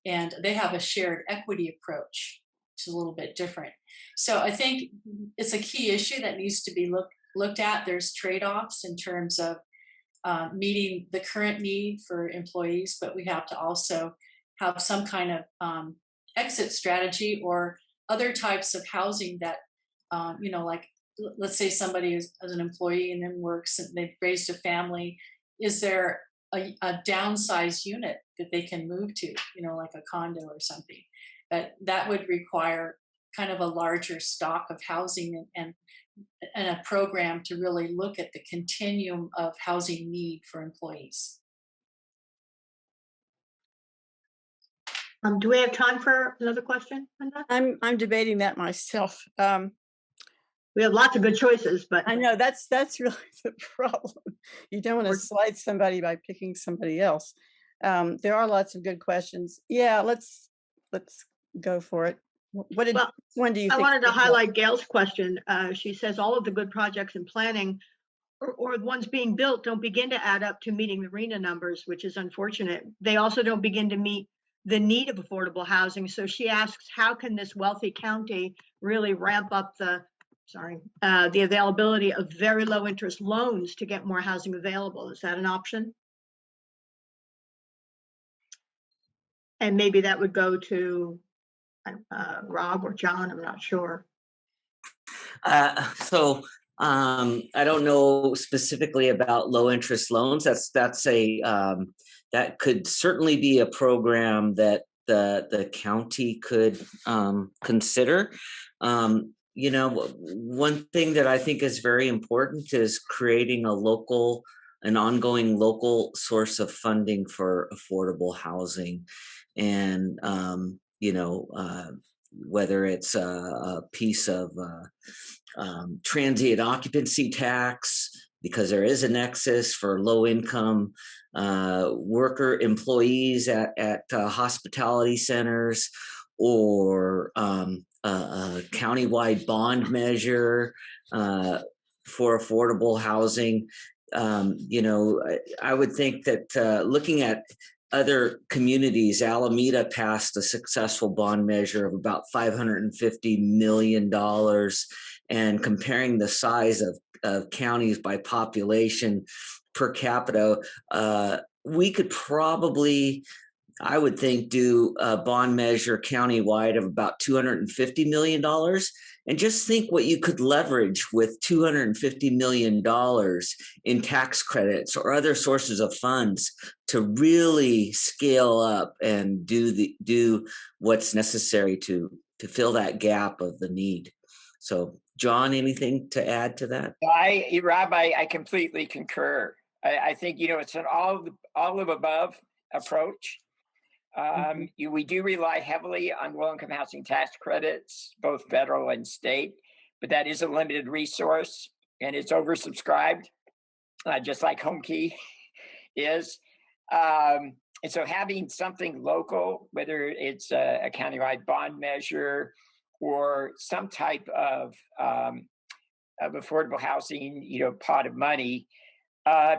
and they have a shared equity approach, which is a little bit different. So I think it's a key issue that needs to be looked at. There's trade-offs in terms of meeting the current need for employees, but we have to also have some kind of exit strategy or other types of housing that, like, let's say somebody is an employee and then works and they've raised a family. Is there a downsized unit that they can move to, like a condo or something? But that would require kind of a larger stock of housing and a program to really look at the continuum of housing need for employees. Do we have time for another question, Linda? I'm debating that myself. We have lots of good choices, but I know that's really the problem. You don't want to slide somebody by picking somebody else. There are lots of good questions. Yeah, let's go for it. What one do you think? I wanted to highlight Gail's question. She says all of the good projects in planning or the ones being built don't begin to add up to meeting the RHNA numbers, which is unfortunate. They also don't begin to meet the need of affordable housing. So she asks, how can this wealthy county really ramp up the availability of very low interest loans to get more housing available? Is that an option? And maybe that would go to Rob or John, I'm not sure. I don't know specifically about low interest loans. That could certainly be a program that the county could consider. One thing that I think is very important is creating an ongoing local source of funding for affordable housing. And, whether it's a piece of transient occupancy tax, because there is a nexus for low income worker employees at hospitality centers, or a countywide bond measure for affordable housing. I would think that looking at other communities, Alameda passed a successful bond measure of about $550 million, and comparing the size of counties by population per capita, we could probably, I would think, do a bond measure countywide of about $250 million. And just think what you could leverage with $250 million in tax credits or other sources of funds to really scale up and do what's necessary to fill that gap of the need. So, John, anything to add to that? Rob, I completely concur. I think, it's an all of above approach. We do rely heavily on low-income housing tax credits, both federal and state, but that is a limited resource and it's oversubscribed, just like Home Key is. And so having something local, whether it's a countywide bond measure or some type of affordable housing, pot of money,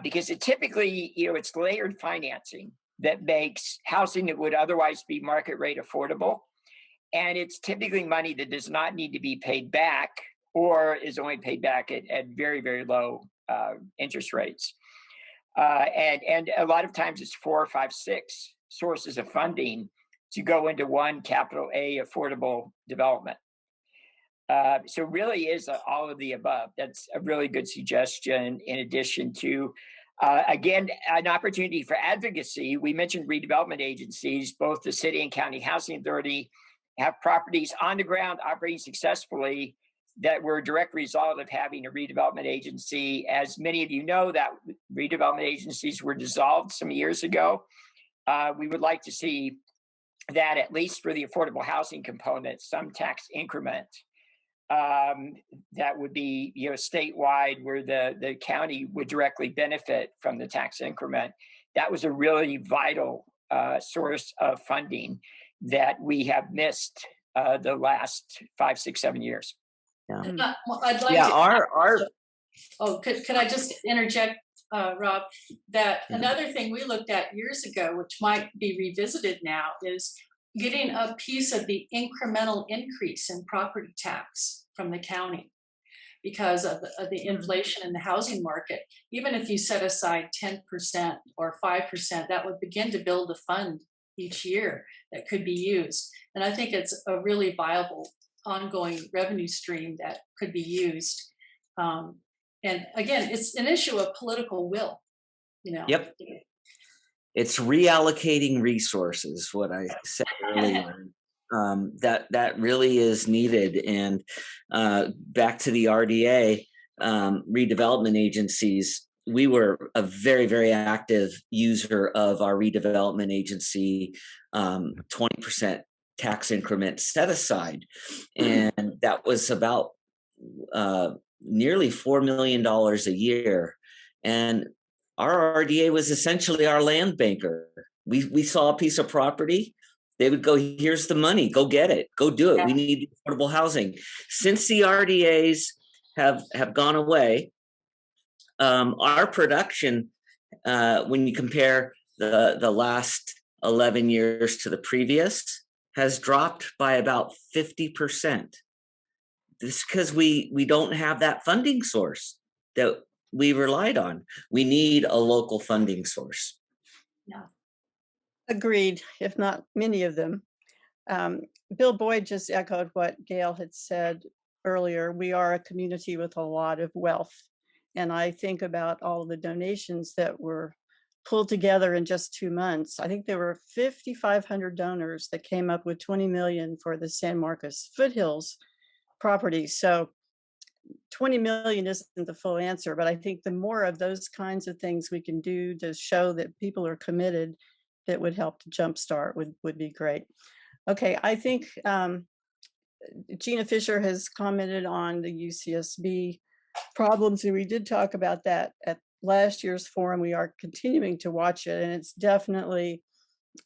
because it typically, it's layered financing that makes housing that would otherwise be market rate affordable. And it's typically money that does not need to be paid back or is only paid back at very, very low interest rates. And a lot of times it's 4, 5, 6 sources of funding to go into one capital A affordable development. So really is all of the above. That's a really good suggestion, in addition to, again, an opportunity for advocacy. We mentioned redevelopment agencies. Both the city and county housing authority have properties on the ground operating successfully that were a direct result of having a redevelopment agency. As many of you know, that redevelopment agencies were dissolved some years ago. We would like to see that, at least for the affordable housing component, some tax increment that would be, statewide, where the county would directly benefit from the tax increment. That was a really vital source of funding that we have missed the last 5, 6, 7 years. Yeah. Well, I'd like Yeah, to. our Oh, could I just interject, Rob? That another thing we looked at years ago, which might be revisited now, is getting a piece of the incremental increase in property tax from the county because of the inflation in the housing market. Even if you set aside 10% or 5%, that would begin to build a fund each year that could be used. And I think it's a really viable ongoing revenue stream that could be used. And again, it's an issue of political will, Yep. It's reallocating resources, what I said earlier. That really is needed. And back to the RDA, redevelopment agencies, we were a very, very active user of our redevelopment agency 20% tax increment set aside. And that was about nearly $4 million a year. And our RDA was essentially our land banker. We saw a piece of property. They would go, here's the money, go get it, go do it. We need affordable housing. Since the RDAs have gone away, our production, when you compare the last 11 years to the previous, has dropped by about 50%. This is because we don't have that funding source that we relied on. We need a local funding source. Yeah. Agreed, if not many of them. Bill Boyd just echoed what Gail had said earlier. We are a community with a lot of wealth. And I think about all the donations that were pulled together in just 2 months. I think there were 5,500 donors that came up with $20 million for the San Marcos Foothills property. So 20 million isn't the full answer, but I think the more of those kinds of things we can do to show that people are committed, that would help to jumpstart would be great. Okay, I think Gina Fisher has commented on the UCSB problems, and we did talk about that at last year's forum. We are continuing to watch it, and it's definitely,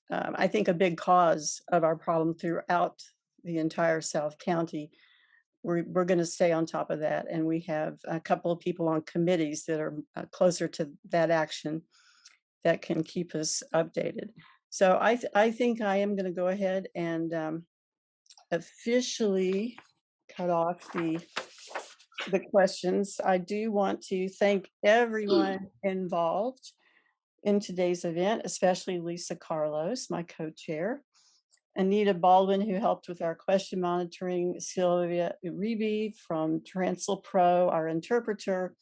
I think, a big cause of our problem throughout the entire South County. We're going to stay on top of that, and we have a couple of people on committees that are closer to that action that can keep us updated. So I think I am going to go ahead and officially cut off the questions. I do want to thank everyone involved in today's event, especially Lisa Carlos, my co-chair, Anita Baldwin, who helped with our question monitoring, Sylvia Uribe from Transl Pro, our interpreter,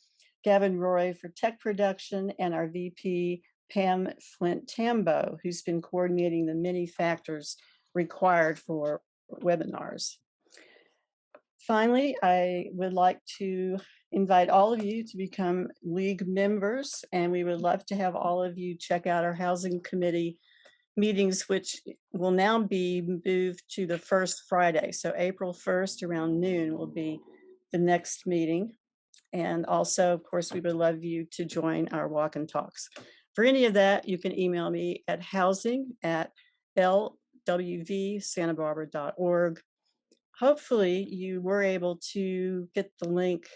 Gavin Roy for tech production, and our VP, Pam Flint Tambo, who's been coordinating the many factors required for webinars. Finally, I would like to invite all of you to become League members, and we would love to have all of you check out our Housing Committee meetings, which will now be moved to the first Friday. So April 1st around noon will be the next meeting. And also, of course, we would love you to join our walk and talks. For any of that, you can email me at housing@lwvsantabarbara.org. Hopefully you were able to get the link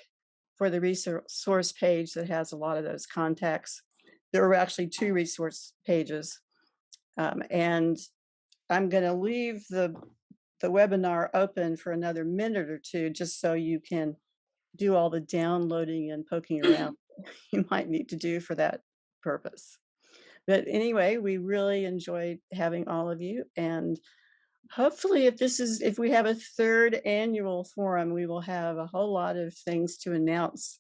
for the resource page that has a lot of those contacts. There are actually 2 resource pages. And I'm going to leave the webinar open for another minute or 2, just so you can do all the downloading and poking around you might need to do for that purpose. But anyway, we really enjoyed having all of you, and hopefully if we have a 3rd annual forum, we will have a whole lot of things to announce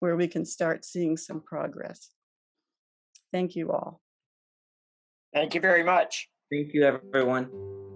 where we can start seeing some progress. Thank you all. Thank you very much. Thank you, everyone.